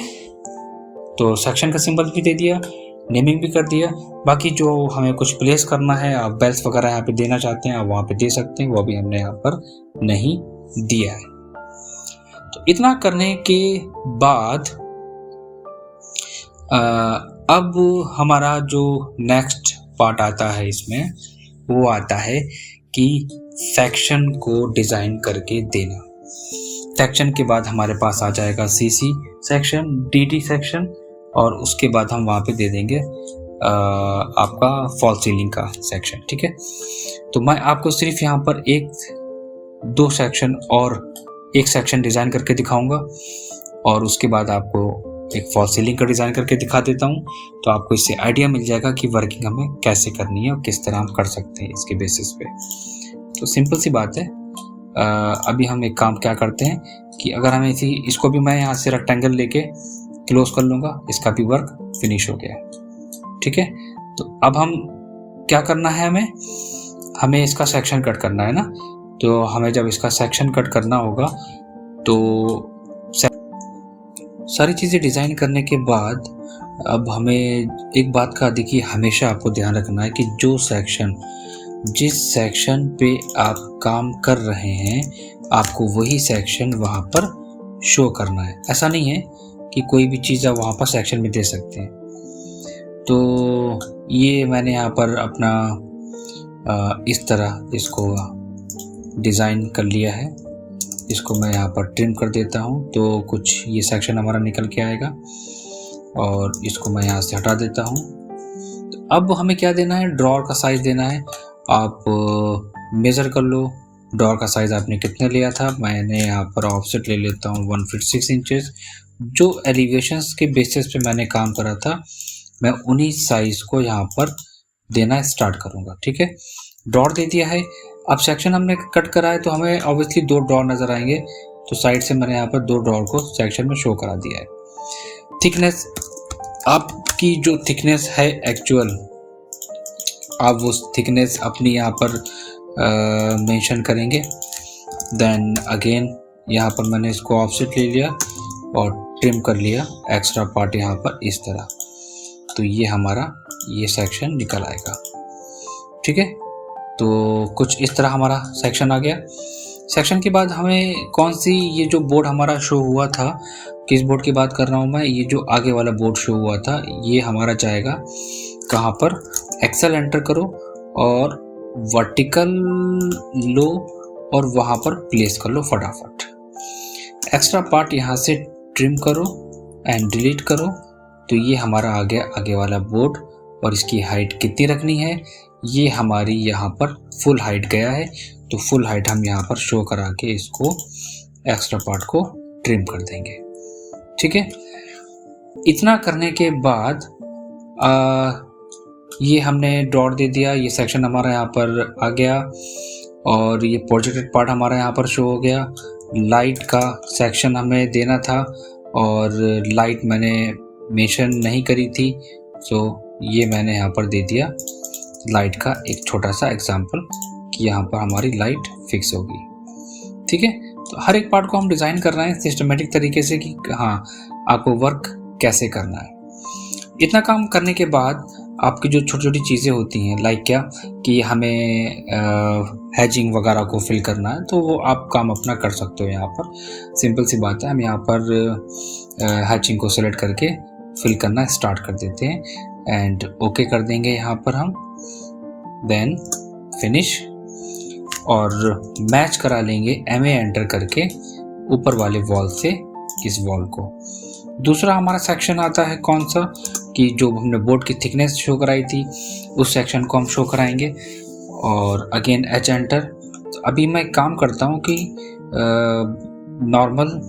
तो सेक्शन का सिंबल भी दे दिया, नेमिंग भी कर दिया। बाकी जो हमें कुछ प्लेस करना है, आप बेल्स वगैरह यहाँ पे देना चाहते हैं आप वहाँ पे दे सकते हैं, वो भी हमने यहाँ पर नहीं दिया है। तो इतना करने के बाद अब हमारा जो नेक्स्ट पार्ट आता है इसमें, वो आता है कि सेक्शन को डिज़ाइन करके देना। सेक्शन के बाद हमारे पास आ जाएगा सीसी सेक्शन, डीटी सेक्शन, और उसके बाद हम वहाँ पे दे देंगे आपका फॉल सीलिंग का सेक्शन। ठीक है, तो मैं आपको सिर्फ यहाँ पर दो सेक्शन और एक सेक्शन डिज़ाइन करके दिखाऊंगा, और उसके बाद आपको एक फॉल सीलिंग का डिज़ाइन करके दिखा देता हूँ। तो आपको इससे आइडिया मिल जाएगा कि वर्किंग हमें कैसे करनी है और किस तरह हम कर सकते हैं इसके बेसिस पे। तो सिंपल सी बात है। अभी हम एक काम क्या करते हैं कि अगर हमें इसको भी मैं यहाँ से रेक्टेंगल लेके क्लोज कर लूँगा, इसका भी वर्क फिनिश हो गया। ठीक है, तो अब हम क्या करना है, हमें इसका सेक्शन कट करना है ना। तो हमें जब इसका सेक्शन कट करना होगा तो सारी चीज़ें डिज़ाइन करने के बाद अब हमें एक बात का देखिए हमेशा आपको ध्यान रखना है कि जिस सेक्शन पे आप काम कर रहे हैं आपको वही सेक्शन वहाँ पर शो करना है। ऐसा नहीं है कि कोई भी चीज़ आप वहाँ पर सेक्शन में दे सकते हैं। तो ये मैंने यहाँ पर अपना इस तरह इसको डिज़ाइन कर लिया है। इसको मैं यहाँ पर ट्रिम कर देता हूँ तो कुछ ये सेक्शन हमारा निकल के आएगा, और इसको मैं यहाँ से हटा देता हूँ। तो अब हमें क्या देना है, ड्रॉअर का साइज़ देना है। आप मेज़र कर लो, ड्रॉअर का साइज़ आपने कितने लिया था। मैंने यहाँ पर ऑफसेट ले लेता हूँ 1 फीट 6 इंचेस। जो एलिवेशंस के बेसिस पे मैंने काम करा था मैं उन्हीं साइज़ को यहाँ पर देना स्टार्ट करूँगा। ठीक है, ड्रॉअर दे दिया है। अब सेक्शन हमने कट करा है तो हमें ऑब्वियसली 2 ड्रॉअर नज़र आएंगे, तो साइड से मैंने यहाँ पर 2 ड्रॉअर को सेक्शन में शो करा दिया है। थिकनेस, आपकी जो थिकनेस है एक्चुअल, आप वो थिकनेस अपनी यहाँ पर मेंशन करेंगे। देन अगेन यहाँ पर मैंने इसको ऑफसेट ले लिया और ट्रिम कर लिया एक्स्ट्रा पार्ट यहाँ पर इस तरह। तो ये हमारा ये सेक्शन निकल आएगा। ठीक है, तो कुछ इस तरह हमारा सेक्शन आ गया। सेक्शन के बाद हमें कौन सी, ये जो बोर्ड हमारा शो हुआ था, किस बोर्ड की बात कर रहा हूँ मैं, ये जो आगे वाला बोर्ड शो हुआ था ये हमारा जाएगा कहाँ पर, एक्सेल एंटर करो और वर्टिकल लो और वहाँ पर प्लेस कर लो फटाफट। एक्स्ट्रा पार्ट यहाँ से ट्रिम करो एंड डिलीट करो। तो ये हमारा आ गया आगे वाला बोर्ड, और इसकी हाइट कितनी रखनी है, ये हमारी यहाँ पर फुल हाइट गया है, तो फुल हाइट हम यहाँ पर शो करा के इसको एक्स्ट्रा पार्ट को ट्रिम कर देंगे। ठीक है, इतना करने के बाद ये हमने ड्रॉअर दे दिया, ये सेक्शन हमारा यहाँ पर आ गया, और ये प्रोजेक्टेड पार्ट हमारा यहाँ पर शो हो गया। लाइट का सेक्शन हमें देना था और लाइट मैंने मेंशन नहीं करी थी, सो ये मैंने यहाँ पर दे दिया लाइट का एक छोटा सा एग्जांपल कि यहाँ पर हमारी लाइट फिक्स होगी। ठीक है, तो हर एक पार्ट को हम डिज़ाइन कर रहे हैं सिस्टमेटिक तरीके से कि हाँ आपको वर्क कैसे करना है। इतना काम करने के बाद आपकी जो छोटी छोटी चीज़ें होती हैं, लाइक क्या कि हमें हैजिंग वगैरह को फिल करना है, तो वो आप काम अपना कर सकते हो। यहाँ पर सिंपल सी बात है, हम यहाँ पर हैचिंग को सेलेक्ट करके फिल करना स्टार्ट कर देते हैं एंड ओके कर देंगे यहाँ पर हम। देन फिनिश, और मैच करा लेंगे MA एंटर करके ऊपर वाले वॉल से इस वॉल को। दूसरा हमारा सेक्शन आता है कौन सा, कि जो हमने बोर्ड की थिकनेस शो कराई थी उस सेक्शन को हम शो कराएंगे, और अगेन H एंटर। तो अभी मैं काम करता हूँ कि नॉर्मल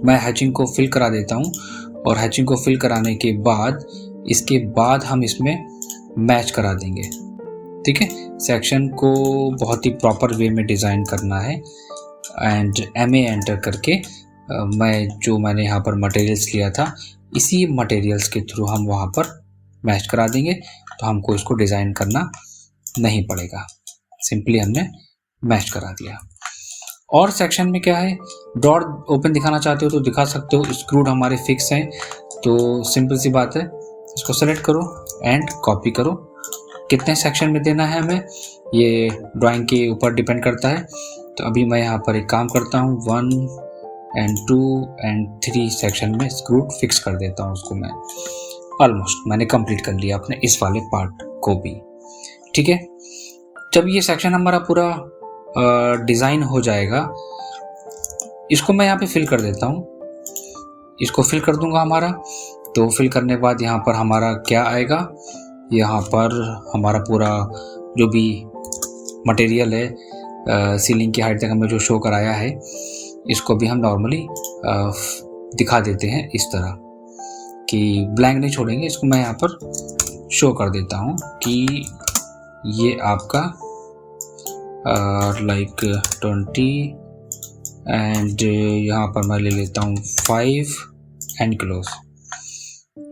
मैं हैचिंग को फिल करा देता हूँ, और हैचिंग को फिल कराने के बाद इसके बाद हम इसमें मैच करा देंगे। ठीक है, सेक्शन को बहुत ही प्रॉपर वे में डिज़ाइन करना है एंड MA एंटर करके मैंने यहाँ पर मटेरियल्स लिया था, इसी मटेरियल्स के थ्रू हम वहाँ पर मैच करा देंगे, तो हमको इसको डिज़ाइन करना नहीं पड़ेगा, सिंपली हमने मैच करा दिया। और सेक्शन में क्या है, ड्रॉअर ओपन दिखाना चाहते हो तो दिखा सकते हो, स्क्रूड हमारे फिक्स हैं, तो सिंपल सी बात है, इसको सेलेक्ट करो एंड कॉपी करो। कितने सेक्शन में देना है हमें ये ड्राइंग के ऊपर डिपेंड करता है। तो अभी मैं यहाँ पर एक काम करता हूँ, 1 एंड 2 एंड 3 सेक्शन में स्क्रू फिक्स कर देता हूँ उसको मैं। ऑलमोस्ट मैंने कंप्लीट कर लिया अपने इस वाले पार्ट को भी। ठीक है, जब ये सेक्शन हमारा पूरा डिज़ाइन हो जाएगा, इसको मैं यहाँ पे फिल कर देता हूँ, इसको फिल कर दूंगा हमारा। तो फिल करने के बाद यहाँ पर हमारा क्या आएगा, यहाँ पर हमारा पूरा जो भी मटेरियल है सीलिंग की हाइट तक हमें जो शो कराया है, इसको भी हम नॉर्मली दिखा देते हैं इस तरह कि ब्लैंक नहीं छोड़ेंगे। इसको मैं यहाँ पर शो कर देता हूँ कि ये आपका लाइक 20 एंड यहाँ पर मैं ले लेता हूँ 5 एंड क्लोज।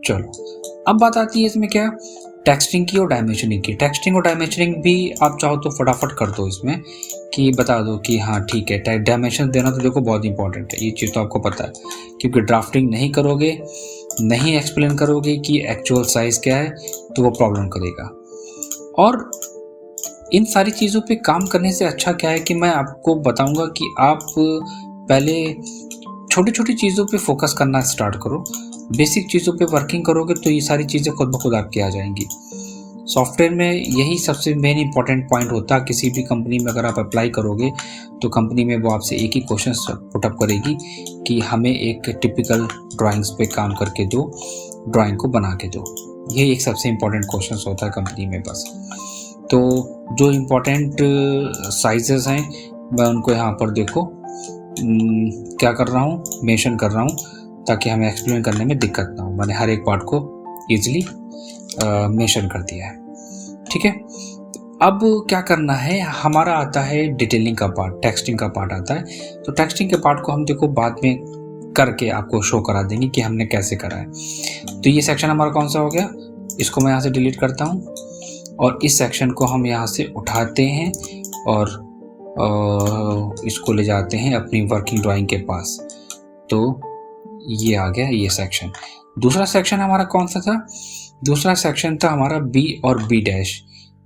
चलो, अब बात आती है इसमें क्या, टेक्सटिंग की और डायमेंशनिंग की। टेक्सटिंग और डायमेंशनिंग भी आप चाहो तो फटाफट कर दो इसमें, कि बता दो कि हाँ ठीक है। डायमेंशन देना तो देखो बहुत इंपॉर्टेंट है, ये चीज़ तो आपको पता है, क्योंकि ड्राफ्टिंग नहीं करोगे, नहीं एक्सप्लेन करोगे कि एक्चुअल साइज़ क्या है, तो वो प्रॉब्लम करेगा। और इन सारी चीज़ों पे काम करने से अच्छा क्या है कि मैं आपको बताऊंगा कि आप पहले छोटी छोटी चीज़ों पे फोकस करना स्टार्ट करो। बेसिक चीज़ों पे वर्किंग करोगे तो ये सारी चीज़ें खुद ब खुद आपकी आ जाएंगी। सॉफ्टवेयर में यही सबसे मेन इंपॉर्टेंट पॉइंट होता है। किसी भी कंपनी में अगर आप अप्लाई करोगे तो कंपनी में वो आपसे एक ही क्वेश्चन पुटअप करेगी कि हमें एक टिपिकल ड्राइंग्स पे काम करके दो, ड्राइंग को बना के दो। ये एक सबसे इम्पोर्टेंट क्वेश्चन होता है कंपनी में बस। तो जो इम्पोर्टेंट साइजेस हैं मैं उनको यहाँ पर देखो क्या कर रहा हूँ, मेंशन कर रहा हूँ, ताकि हमें एक्सप्लेन करने में दिक्कत ना हो। मैंने हर एक पार्ट को ईजिली मेंशन कर दिया है। ठीक है, अब क्या करना है, हमारा आता है डिटेलिंग का पार्ट, टेक्सटिंग का पार्ट आता है। तो टेक्सटिंग के पार्ट को हम देखो बाद में करके आपको शो करा देंगे कि हमने कैसे करा है। तो ये सेक्शन हमारा कौन सा हो गया, इसको मैं यहाँ से डिलीट करता हूँ और इस सेक्शन को हम यहाँ से उठाते हैं और इसको ले जाते हैं अपनी वर्किंग ड्राइंग के पास। तो ये आ गया ये सेक्शन। दूसरा सेक्शन हमारा कौन सा था, दूसरा सेक्शन था हमारा बी और बी डैश।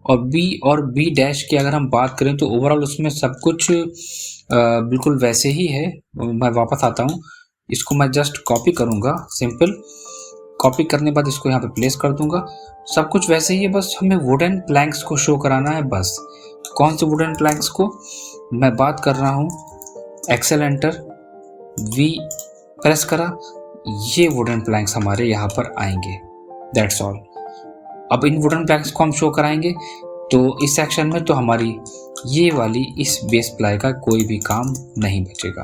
और बी और बी डैश की अगर हम बात करें तो ओवरऑल उसमें सब कुछ बिल्कुल वैसे ही है। मैं वापस आता हूँ, इसको मैं जस्ट कॉपी करूँगा, सिंपल कॉपी करने के बाद इसको यहाँ पे प्लेस कर दूंगा। सब कुछ वैसे ही है, बस हमें वुडन प्लैंक्स को शो कराना है बस। कौन से वुडन प्लैंक्स को मैं बात कर रहा हूँ, एक्सेल एंटर वी प्रेस करा, ये वुडन प्लैंक्स हमारे यहाँ पर आएंगे, दैट्स ऑल। अब इन वुडन प्लैंक्स को हम शो कराएंगे तो इस सेक्शन में तो हमारी ये वाली इस बेस प्लाई का कोई भी काम नहीं बचेगा।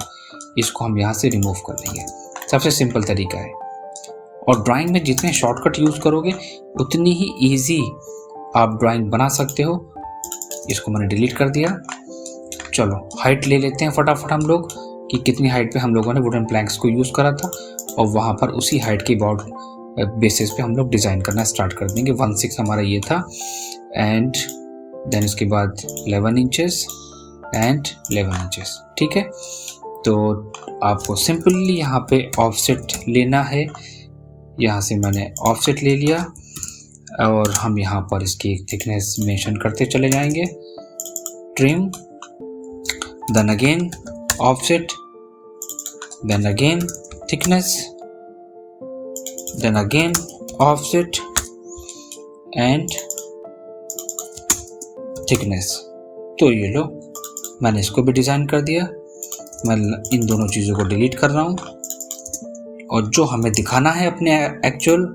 इसको हम यहाँ से रिमूव कर देंगे, सबसे सिंपल तरीका है। और ड्राइंग में जितने शॉर्टकट यूज़ करोगे उतनी ही इजी आप ड्राइंग बना सकते हो। इसको मैंने डिलीट कर दिया। चलो हाइट ले लेते हैं फटाफट हम लोग कि कितनी हाइट पे हम लोगों ने वुडन प्लैंक्स को यूज़ करा था, और वहाँ पर उसी हाइट के बॉर्ड बेसिस पे हम लोग डिज़ाइन करना स्टार्ट कर देंगे। 1/6 हमारा ये था, एंड देन इसके बाद 11 इंचेस एंड 11 इंचेस। ठीक है, तो आपको सिंपली यहाँ पे ऑफसेट लेना है। यहाँ से मैंने ऑफसेट ले लिया और हम यहाँ पर इसकी थिकनेस मेंशन करते चले जाएंगे। Trim, then again offset, then again thickness, then again offset and thickness. तो ये लो, मैंने इसको भी डिज़ाइन कर दिया। मैं इन दोनों चीज़ों को डिलीट कर रहा हूँ और जो हमें दिखाना है अपने एक्चुअल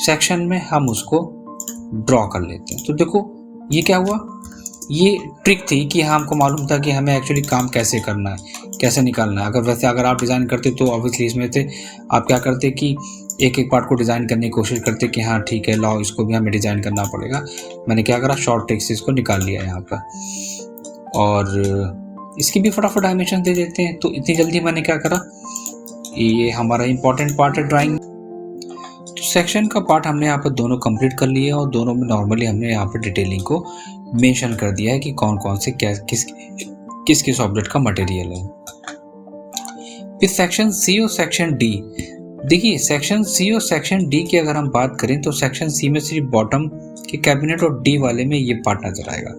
सेक्शन में हम उसको ड्रॉ कर लेते हैं। तो देखो ये क्या हुआ, ये ट्रिक थी कि हमको मालूम था कि हमें एक्चुअली काम कैसे करना है, कैसे निकालना है। अगर आप डिज़ाइन करते तो ऑब्वियसली इसमें से आप क्या करते कि एक एक पार्ट को डिज़ाइन करने की कोशिश करते कि हाँ ठीक है लाओ इसको भी हमें डिज़ाइन करना पड़ेगा। मैंने क्या करा, शॉर्ट ट्रिक से इसको निकाल लिया यहाँ पर, और इसकी भी फटाफट डायमेंशन दे देते हैं। तो इतनी जल्दी मैंने क्या करा, ये हमारा इंपॉर्टेंट पार्ट है ड्राइंग। तो सेक्शन का पार्ट हमने यहाँ पर दोनों कंप्लीट कर लिए और दोनों में नॉर्मली हमने यहाँ पर डिटेलिंग को मेंशन कर दिया है कि कौन कौन से किस ऑब्जेक्ट का मटेरियल है। फिर सेक्शन सी और सेक्शन डी। देखिए सेक्शन सी और सेक्शन डी की अगर हम बात करें तो सेक्शन सी में सिर्फ बॉटम के कैबिनेट और डी वाले में ये पार्ट नजर आएगा।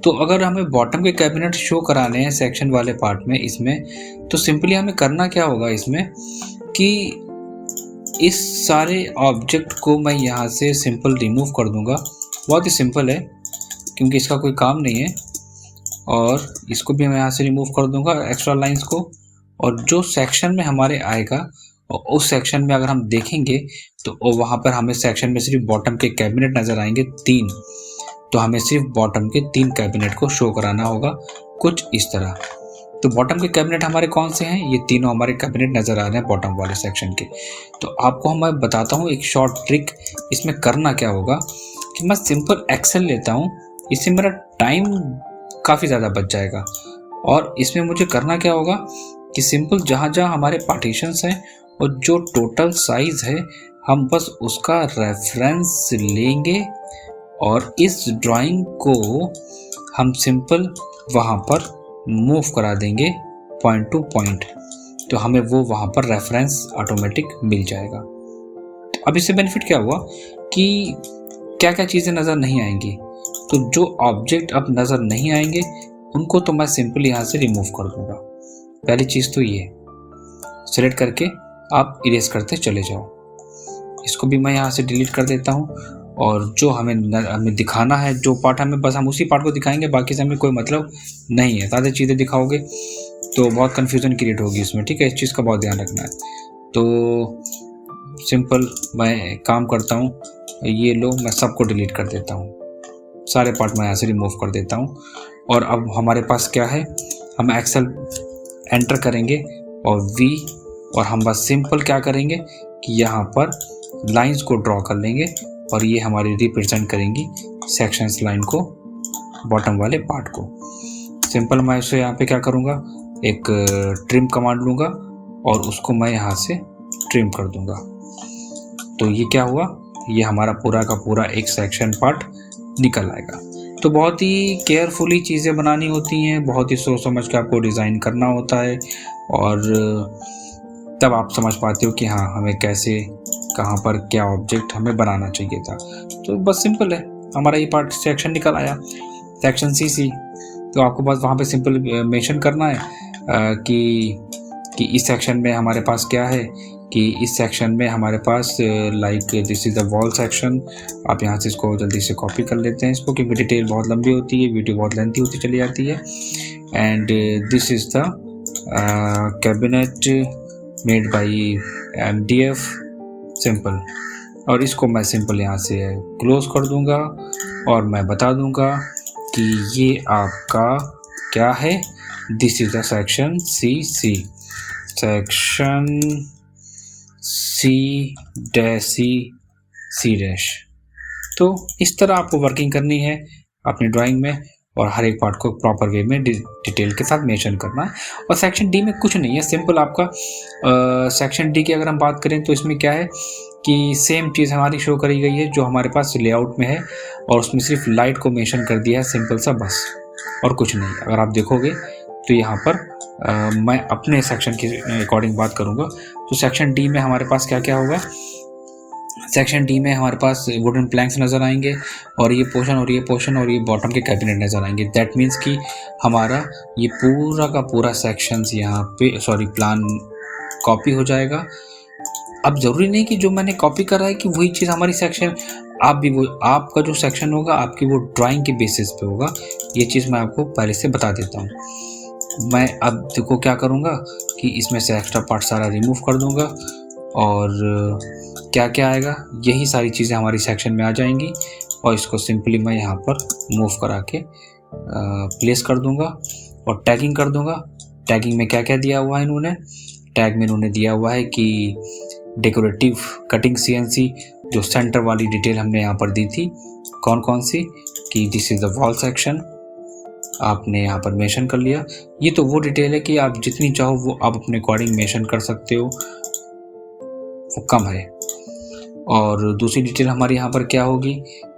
तो अगर हमें बॉटम के कैबिनेट शो कराने हैं सेक्शन वाले पार्ट में इसमें, तो सिंपली हमें करना क्या होगा इसमें कि इस सारे ऑब्जेक्ट को मैं यहाँ से सिंपल रिमूव कर दूंगा। बहुत ही सिंपल है क्योंकि इसका कोई काम नहीं है। और इसको भी मैं यहाँ से रिमूव कर दूंगा एक्स्ट्रा लाइंस को। और जो सेक्शन में हमारे आएगा और उस सेक्शन में अगर हम देखेंगे तो वहाँ पर हमें सेक्शन में सिर्फ बॉटम के कैबिनेट नज़र आएंगे 3। तो हमें सिर्फ बॉटम के 3 कैबिनेट को शो कराना होगा कुछ इस तरह। तो बॉटम के कैबिनेट हमारे कौन से हैं? ये तीनों हमारे कैबिनेट नज़र आ रहे हैं बॉटम वाले सेक्शन के। तो आपको मैं बताता हूँ एक शॉर्ट ट्रिक। इसमें करना क्या होगा कि मैं सिंपल एक्सेल लेता हूँ, इससे मेरा टाइम काफ़ी ज़्यादा बच जाएगा। और इसमें मुझे करना क्या होगा कि सिंपल जहाँ जहाँ हमारे पार्टीशंस हैं और जो टोटल साइज़ है हम बस उसका रेफरेंस लेंगे और इस ड्राइंग को हम सिंपल वहाँ पर मूव करा देंगे पॉइंट टू पॉइंट। तो हमें वो वहाँ पर रेफरेंस ऑटोमेटिक मिल जाएगा। अब इससे बेनिफिट क्या हुआ कि क्या क्या चीज़ें नज़र नहीं आएंगी। तो जो ऑब्जेक्ट अब नज़र नहीं आएंगे उनको तो मैं सिंपल यहाँ से रिमूव कर दूँगा। पहली चीज़ तो ये, सेलेक्ट करके आप इरेज करते चले जाओ। इसको भी मैं यहाँ से डिलीट कर देता हूँ। और जो हमें दिखाना है जो पार्ट हमें, बस हम उसी पार्ट को दिखाएंगे, बाकी से हमें कोई मतलब नहीं है। ज़्यादा चीज़ें दिखाओगे तो बहुत कन्फ्यूज़न क्रिएट होगी इसमें, ठीक है। इस चीज़ का बहुत ध्यान रखना है। तो सिंपल मैं काम करता हूँ, ये लो मैं सबको डिलीट कर देता हूँ, सारे पार्ट मैं यहाँ से रिमूव कर देता हूँ। और अब हमारे पास क्या है, हम एक्सेल एंटर करेंगे और V, और हम बस सिंपल क्या करेंगे कि यहाँ पर लाइंस को ड्रॉ कर लेंगे और ये हमारी रिप्रेजेंट करेंगी सेक्शंस लाइन को, बॉटम वाले पार्ट को। सिंपल मैं इसे यहाँ पे क्या करूँगा, एक ट्रिम कमांड लूँगा और उसको मैं यहाँ से ट्रिम कर दूँगा। तो ये क्या हुआ, ये हमारा पूरा का पूरा एक सेक्शन पार्ट निकल आएगा। तो बहुत ही केयरफुली चीज़ें बनानी होती हैं, बहुत ही सोच समझ के आपको डिज़ाइन करना होता है और तब आप समझ पाते हो कि हाँ हमें कैसे, कहाँ पर क्या ऑब्जेक्ट हमें बनाना चाहिए था। तो बस सिंपल है, हमारा ये पार्ट सेक्शन निकल आया, सेक्शन CC। तो आपको बस वहाँ पे सिंपल मेंशन करना है कि इस सेक्शन में हमारे पास क्या है, कि इस सेक्शन में हमारे पास like this is the wall section. आप यहाँ से इसको जल्दी से कॉपी कर लेते हैं इसको, क्योंकि डिटेल बहुत लंबी होती है, वीडियो बहुत लेंथी होती चली जाती है। And this is the cabinet made by MDF simple. और इसको मैं सिंपल यहाँ से क्लोज कर दूंगा और मैं बता दूंगा कि ये आपका क्या है, this is the section CC, section C'। तो इस तरह आपको वर्किंग करनी है अपनी ड्राइंग में और हर एक पार्ट को प्रॉपर वे में डिटेल के साथ मेंशन करना है। और सेक्शन D में कुछ नहीं है, सिंपल आपका सेक्शन D की अगर हम बात करें तो इसमें क्या है कि सेम चीज़ हमारी शो करी गई है जो हमारे पास लेआउट में है, और उसमें सिर्फ लाइट को मेंशन कर दिया है सिंपल सा, बस और कुछ नहीं। अगर आप देखोगे तो यहाँ पर मैं अपने सेक्शन के अकॉर्डिंग बात करूँगा। तो सेक्शन D में हमारे पास क्या क्या होगा, सेक्शन D में हमारे पास वुडन प्लैंक्स नज़र आएंगे और ये पोर्शन और ये पोर्शन और ये बॉटम के कैबिनेट नज़र आएंगे। दैट मीन्स कि हमारा ये पूरा का पूरा सेक्शंस यहाँ पे प्लान कॉपी हो जाएगा। अब ज़रूरी नहीं कि जो मैंने कॉपी करा है कि वही चीज़ हमारी सेक्शन, आप भी वो आपका जो सेक्शन होगा आपकी वो ड्राइंग के बेसिस पे होगा। ये चीज़ मैं आपको पहले से बता देता हूँ। मैं अब देखो क्या करूँगा कि इसमें से एक्स्ट्रा पार्ट सारा रिमूव कर दूँगा और क्या क्या आएगा, यही सारी चीज़ें हमारी सेक्शन में आ जाएंगी। और इसको सिंपली मैं यहाँ पर मूव करा के प्लेस कर दूँगा और टैगिंग कर दूँगा। टैगिंग में क्या क्या दिया हुआ है इन्होंने, टैग में इन्होंने दिया हुआ है कि डेकोरेटिव कटिंग CNC, जो सेंटर वाली डिटेल हमने यहाँ पर दी थी, कौन कौन सी, कि this is the wall section आपने यहाँ पर मेंशन कर लिया। ये तो वो डिटेल है कि आप जितनी चाहो वो आप अपने अकॉर्डिंग मेंशन कर सकते हो, वो कम है। और दूसरी डिटेल हमारी यहाँ पर क्या होगी,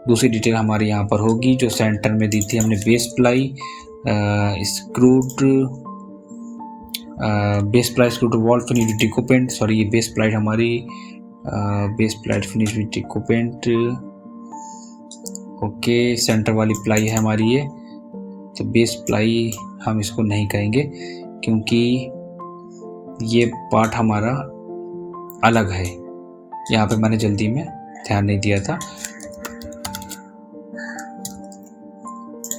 दूसरी डिटेल हमारी यहाँ पर होगी जो सेंटर में दी थी हमने, base ply screwed wall finish with टिको पेंट। सॉरी, ये बेस प्लाइट हमारी बेस प्लाइट फिनिश विद टिको पेंट। ओके, सेंटर वाली प्लाई है हमारी ये। तो बेस प्लाई हम इसको नहीं कहेंगे क्योंकि ये पार्ट हमारा अलग है। यहाँ पे मैंने जल्दी में ध्यान नहीं दिया था।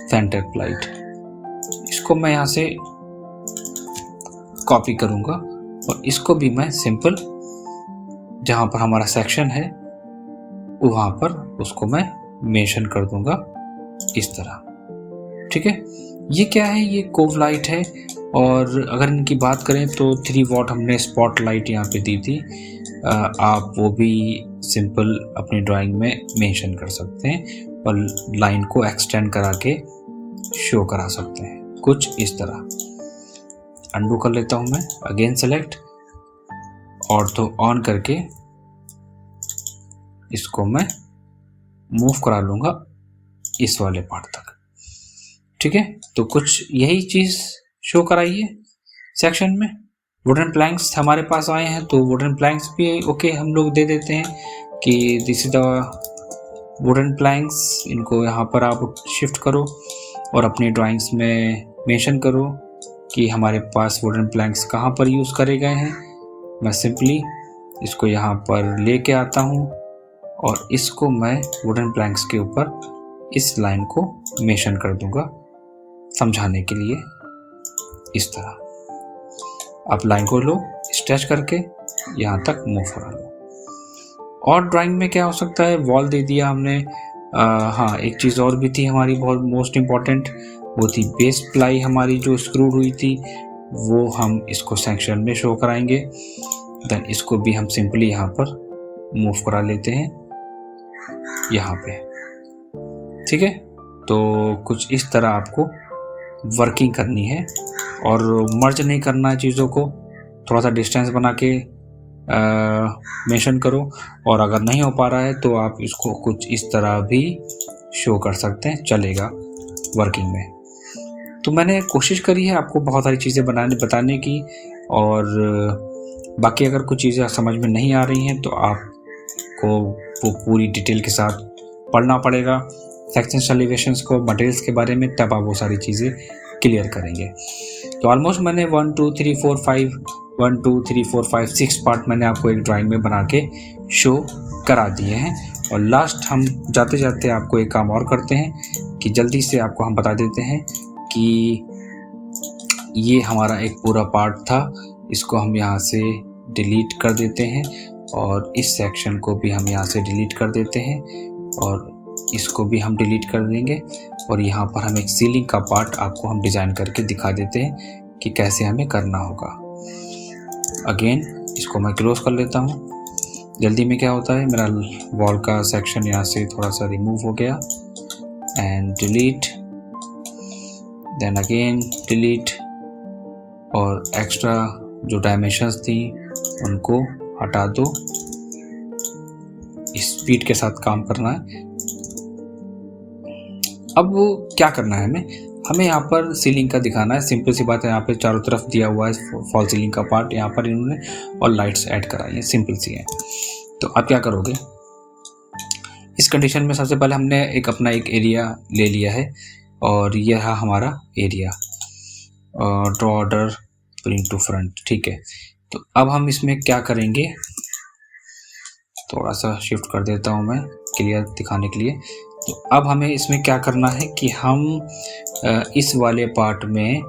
सेंटर प्लाइट, इसको मैं यहाँ से कॉपी करूँगा और इसको भी मैं सिंपल जहाँ पर हमारा सेक्शन है वहाँ पर उसको मैं मेंशन कर दूँगा इस तरह। ठीक है, ये क्या है, ये कोव लाइट है। और अगर इनकी बात करें तो 3 वॉट हमने स्पॉट लाइट यहाँ पे दी थी। आप वो भी सिंपल अपनी ड्राइंग में मेंशन कर सकते हैं और लाइन को एक्सटेंड करा के शो करा सकते हैं कुछ इस तरह। अंडू कर लेता हूँ मैं, अगेन सेलेक्ट और तो ऑन करके इसको मैं मूव करा लूँगा इस वाले पार्ट तक। ठीक है, तो कुछ यही चीज़ शो कराइए सेक्शन में। वुडन प्लैंक्स हमारे पास आए हैं तो वुडन प्लैंक्स भी ओके हम लोग दे देते हैं कि this is the wooden planks. इनको यहाँ पर आप शिफ्ट करो और अपनी ड्राइंग्स में मेंशन करो कि हमारे पास वुडन प्लैंक्स कहाँ पर यूज़ करे गए हैं। मैं सिंपली इसको यहाँ पर लेके आता हूँ और इसको मैं वुडन प्लैंक्स के ऊपर इस लाइन को मेंशन कर दूंगा समझाने के लिए इस तरह। आप लाइन को लो स्ट्रेच करके यहाँ तक मूव करा लो। और ड्राइंग में क्या हो सकता है, वॉल दे दिया हमने। हाँ, एक चीज़ और भी थी हमारी बहुत मोस्ट इम्पॉर्टेंट, वो थी बेस प्लाई हमारी जो स्क्रूड हुई थी, वो हम इसको सेक्शन में शो कराएंगे। देन इसको भी हम सिंपली यहाँ पर मूव करा लेते हैं यहाँ पे। ठीक है, तो कुछ इस तरह आपको वर्किंग करनी है और मर्ज नहीं करना है चीज़ों को, थोड़ा सा डिस्टेंस बना के मेंशन करो। और अगर नहीं हो पा रहा है तो आप इसको कुछ इस तरह भी शो कर सकते हैं, चलेगा वर्किंग में। तो मैंने कोशिश करी है आपको बहुत सारी चीज़ें बताने की, और बाकी अगर कुछ चीज़ें समझ में नहीं आ रही हैं तो आपको वो पूरी डिटेल के साथ पढ़ना पड़ेगा सेक्शन एलिवेशंस को, मटेरियल्स के बारे में, तब आप वो सारी चीज़ें क्लियर करेंगे। तो ऑलमोस्ट मैंने 1 2 3 4 5 6 पार्ट मैंने आपको एक ड्राइंग में बना के शो करा दिए हैं। और लास्ट हम जाते जाते आपको एक काम और करते हैं कि जल्दी से आपको हम बता देते हैं कि ये हमारा एक पूरा पार्ट था, इसको हम यहाँ से डिलीट कर देते हैं और इस सेक्शन को भी हम यहाँ से डिलीट कर देते हैं और इसको भी हम डिलीट कर देंगे। और यहाँ पर हम एक सीलिंग का पार्ट आपको हम डिज़ाइन करके दिखा देते हैं कि कैसे हमें करना होगा। अगेन इसको मैं क्लोज कर लेता हूँ। जल्दी में क्या होता है, मेरा वॉल का सेक्शन यहाँ से थोड़ा सा रिमूव हो गया and delete, then again delete, और एक्स्ट्रा जो डायमेंशंस थी उनको हटा दो। स्पीड के साथ काम करना है। अब वो क्या करना है, हमें यहाँ पर सीलिंग का दिखाना है। सिंपल सी बात है, यहाँ पे चारों तरफ दिया हुआ है फॉल सीलिंग का पार्ट यहाँ पर इन्होंने, और लाइट्स ऐड कराई है, सिंपल सी है। तो आप क्या करोगे, इस कंडीशन में सबसे पहले हमने अपना एक एरिया ले लिया है और यह है हमारा area, draw order bring to front. ठीक है, तो अब हम इसमें क्या करेंगे, थोड़ा सा शिफ्ट कर देता हूँ मैं क्लियर दिखाने के लिए। तो अब हमें इसमें क्या करना है कि हम इस वाले पार्ट में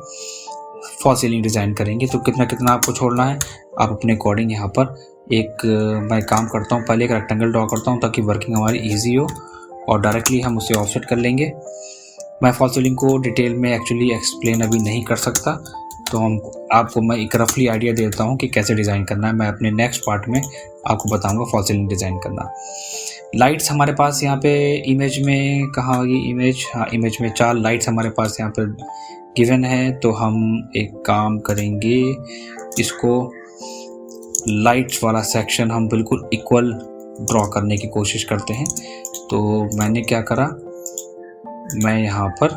फॉल सीलिंग डिज़ाइन करेंगे। तो कितना कितना आपको छोड़ना है आप अपने अकॉर्डिंग यहाँ पर एक मैं काम करता हूँ, पहले एक रेक्टेंगल ड्रॉ करता हूँ ताकि वर्किंग हमारी इजी हो और डायरेक्टली हम उसे ऑफसेट कर लेंगे। मैं फॉल सीलिंग को डिटेल में एक्चुअली एक्सप्लेन अभी नहीं कर सकता, तो आपको मैं एक रफली आइडिया देता हूँ कि कैसे डिज़ाइन करना है। मैं अपने नेक्स्ट पार्ट में आपको बताऊँगा फॉल सीलिंग डिज़ाइन करना। लाइट्स हमारे पास यहाँ पे इमेज में कहाँ होगी, इमेज, हाँ इमेज में 4 लाइट्स हमारे पास यहाँ पर गिवन है। तो हम एक काम करेंगे, इसको लाइट्स वाला सेक्शन हम बिल्कुल इक्वल ड्रॉ करने की कोशिश करते हैं। तो मैंने क्या करा, मैं यहाँ पर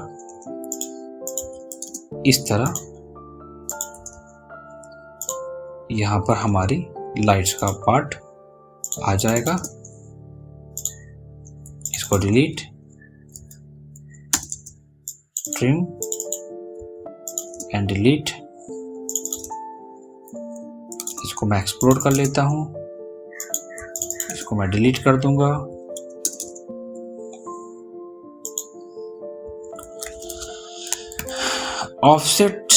इस तरह यहाँ पर हमारी लाइट्स का पार्ट आ जाएगा। इसको डिलीट, ट्रिम, एंड डिलीट। इसको मैं एक्सप्लोर कर लेता हूँ, इसको मैं डिलीट कर दूंगा। ऑफसेट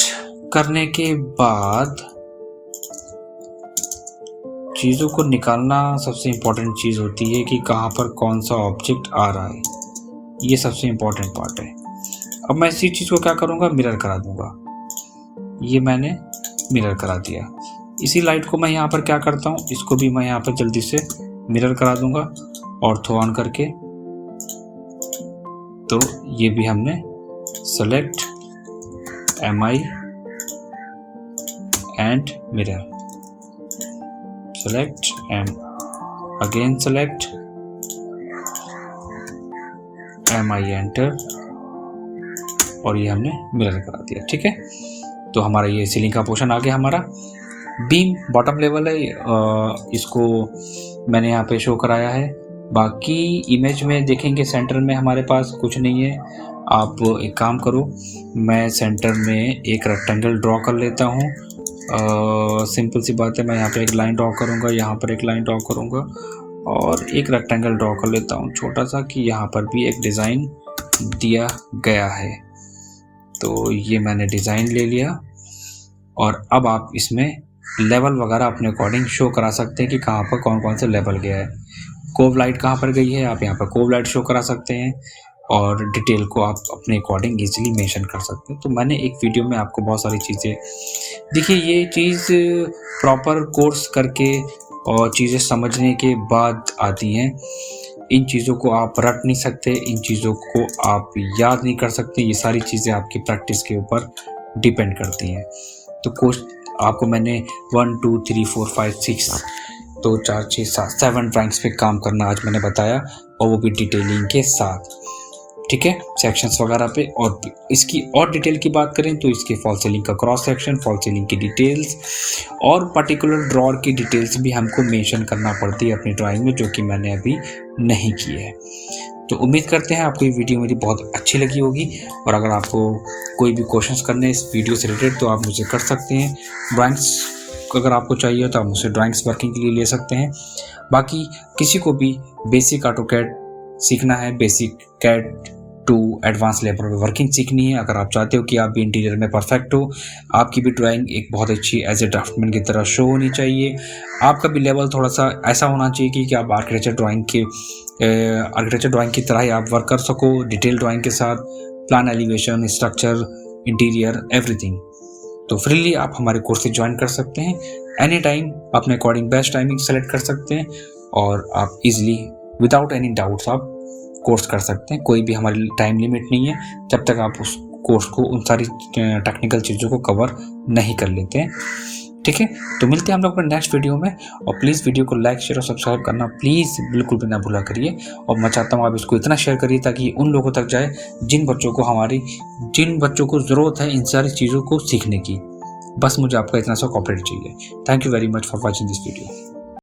करने के बाद चीज़ों को निकालना सबसे इम्पोर्टेंट चीज़ होती है कि कहाँ पर कौन सा ऑब्जेक्ट आ रहा है, ये सबसे इम्पोर्टेंट पार्ट है। अब मैं इसी चीज़ को क्या करूँगा, मिरर करा दूँगा। ये मैंने मिरर करा दिया। इसी लाइट को मैं यहाँ पर क्या करता हूँ, इसको भी मैं यहाँ पर जल्दी से मिरर करा दूँगा ऑर्थो ऑन करके। तो ये भी हमने select MI and mirror, select and again select MI enter, और ये हमने मिरर करा दिया। ठीक है, तो हमारा ये सीलिंग का पोर्शन आ गया। हमारा बीम बॉटम लेवल है, इसको मैंने यहाँ पे शो कराया है। बाकी इमेज में देखेंगे सेंटर में हमारे पास कुछ नहीं है। आप एक काम करो, मैं सेंटर में एक रेक्टेंगल ड्रॉ कर लेता हूँ। सिंपल सी बात है, मैं यहाँ पे एक लाइन ड्रॉ करूँगा, यहाँ पर एक लाइन ड्रॉ करूँगा और एक रेक्टेंगल ड्रॉ कर लेता हूँ छोटा सा, कि यहाँ पर भी एक डिज़ाइन दिया गया है। तो ये मैंने डिज़ाइन ले लिया और अब आप इसमें लेवल वगैरह अपने अकॉर्डिंग शो करा सकते हैं कि कहाँ पर कौन कौन से लेवल गया है। कोव लाइट कहाँ पर गई है, आप यहाँ पर कोव लाइट शो करा सकते हैं और डिटेल को आप अपने अकॉर्डिंग इजीली मेंशन कर सकते हैं। तो मैंने एक वीडियो में आपको बहुत सारी चीज़ें देखिए, ये चीज़ प्रॉपर कोर्स करके और चीज़ें समझने के बाद आती हैं। इन चीज़ों को आप रट नहीं सकते, इन चीज़ों को आप याद नहीं कर सकते। ये सारी चीज़ें आपकी प्रैक्टिस के ऊपर डिपेंड करती हैं। तो कोर्स आपको मैंने 1 2 3 4 5 6 तो 4 6 7 7 ड्राइंग्स पे काम करना आज मैंने बताया, और वो भी डिटेलिंग के साथ। ठीक है, सेक्शंस वगैरह पे। और इसकी और डिटेल की बात करें तो इसके फॉल सीलिंग का क्रॉस सेक्शन, फॉल सीलिंग की डिटेल्स और पर्टिकुलर ड्रॉर की डिटेल्स भी हमको मेंशन करना पड़ती है अपनी ड्राइंग में, जो कि मैंने अभी नहीं की है। तो उम्मीद करते हैं आपको ये वीडियो मेरी बहुत अच्छी लगी होगी। और अगर आपको कोई भी क्वेश्चंस करने इस वीडियो से रिलेटेड तो आप मुझे कर सकते हैं। ड्राइंग्स अगर आपको चाहिए तो आप मुझसे ड्राइंग्स वर्किंग के लिए ले सकते हैं। बाकी किसी को भी बेसिक ऑटोकैड सीखना है, basic CAD to advance level पर वर्किंग सीखनी है, अगर आप चाहते हो कि आप भी इंटीरियर में परफेक्ट हो, आपकी भी ड्राइंग एक बहुत अच्छी एज ए ड्राफ्टमैन की तरह शो होनी चाहिए, आपका भी लेवल थोड़ा सा ऐसा होना चाहिए कि आप आर्किटेक्चर ड्राइंग की तरह ही आप वर्क कर सको, डिटेल ड्राइंग के साथ, plan, elevation, structure, interior, everything. तो फ्रीली आप हमारे कोर्स से ज्वाइन कर सकते हैं। एनी टाइम अपने अकॉर्डिंग बेस्ट टाइमिंग सेलेक्ट कर सकते हैं और आप इजीली विदाउट एनी डाउट्स आप कोर्स कर सकते हैं। कोई भी हमारी टाइम लिमिट नहीं है जब तक आप उस कोर्स को उन सारी टेक्निकल चीज़ों को कवर नहीं कर लेते हैं। ठीक है, तो मिलते हैं हम लोग अपने नेक्स्ट वीडियो में। और प्लीज़ वीडियो को लाइक, शेयर और सब्सक्राइब करना प्लीज़ बिल्कुल भी ना भूला करिए। और मैं चाहता हूँ आप इसको इतना शेयर करिए ताकि उन लोगों तक जाए जिन बच्चों को ज़रूरत है इन सारी चीज़ों को सीखने की। बस मुझे आपका इतना सा कोऑपरेट चाहिए। Thank you very much for watching this video.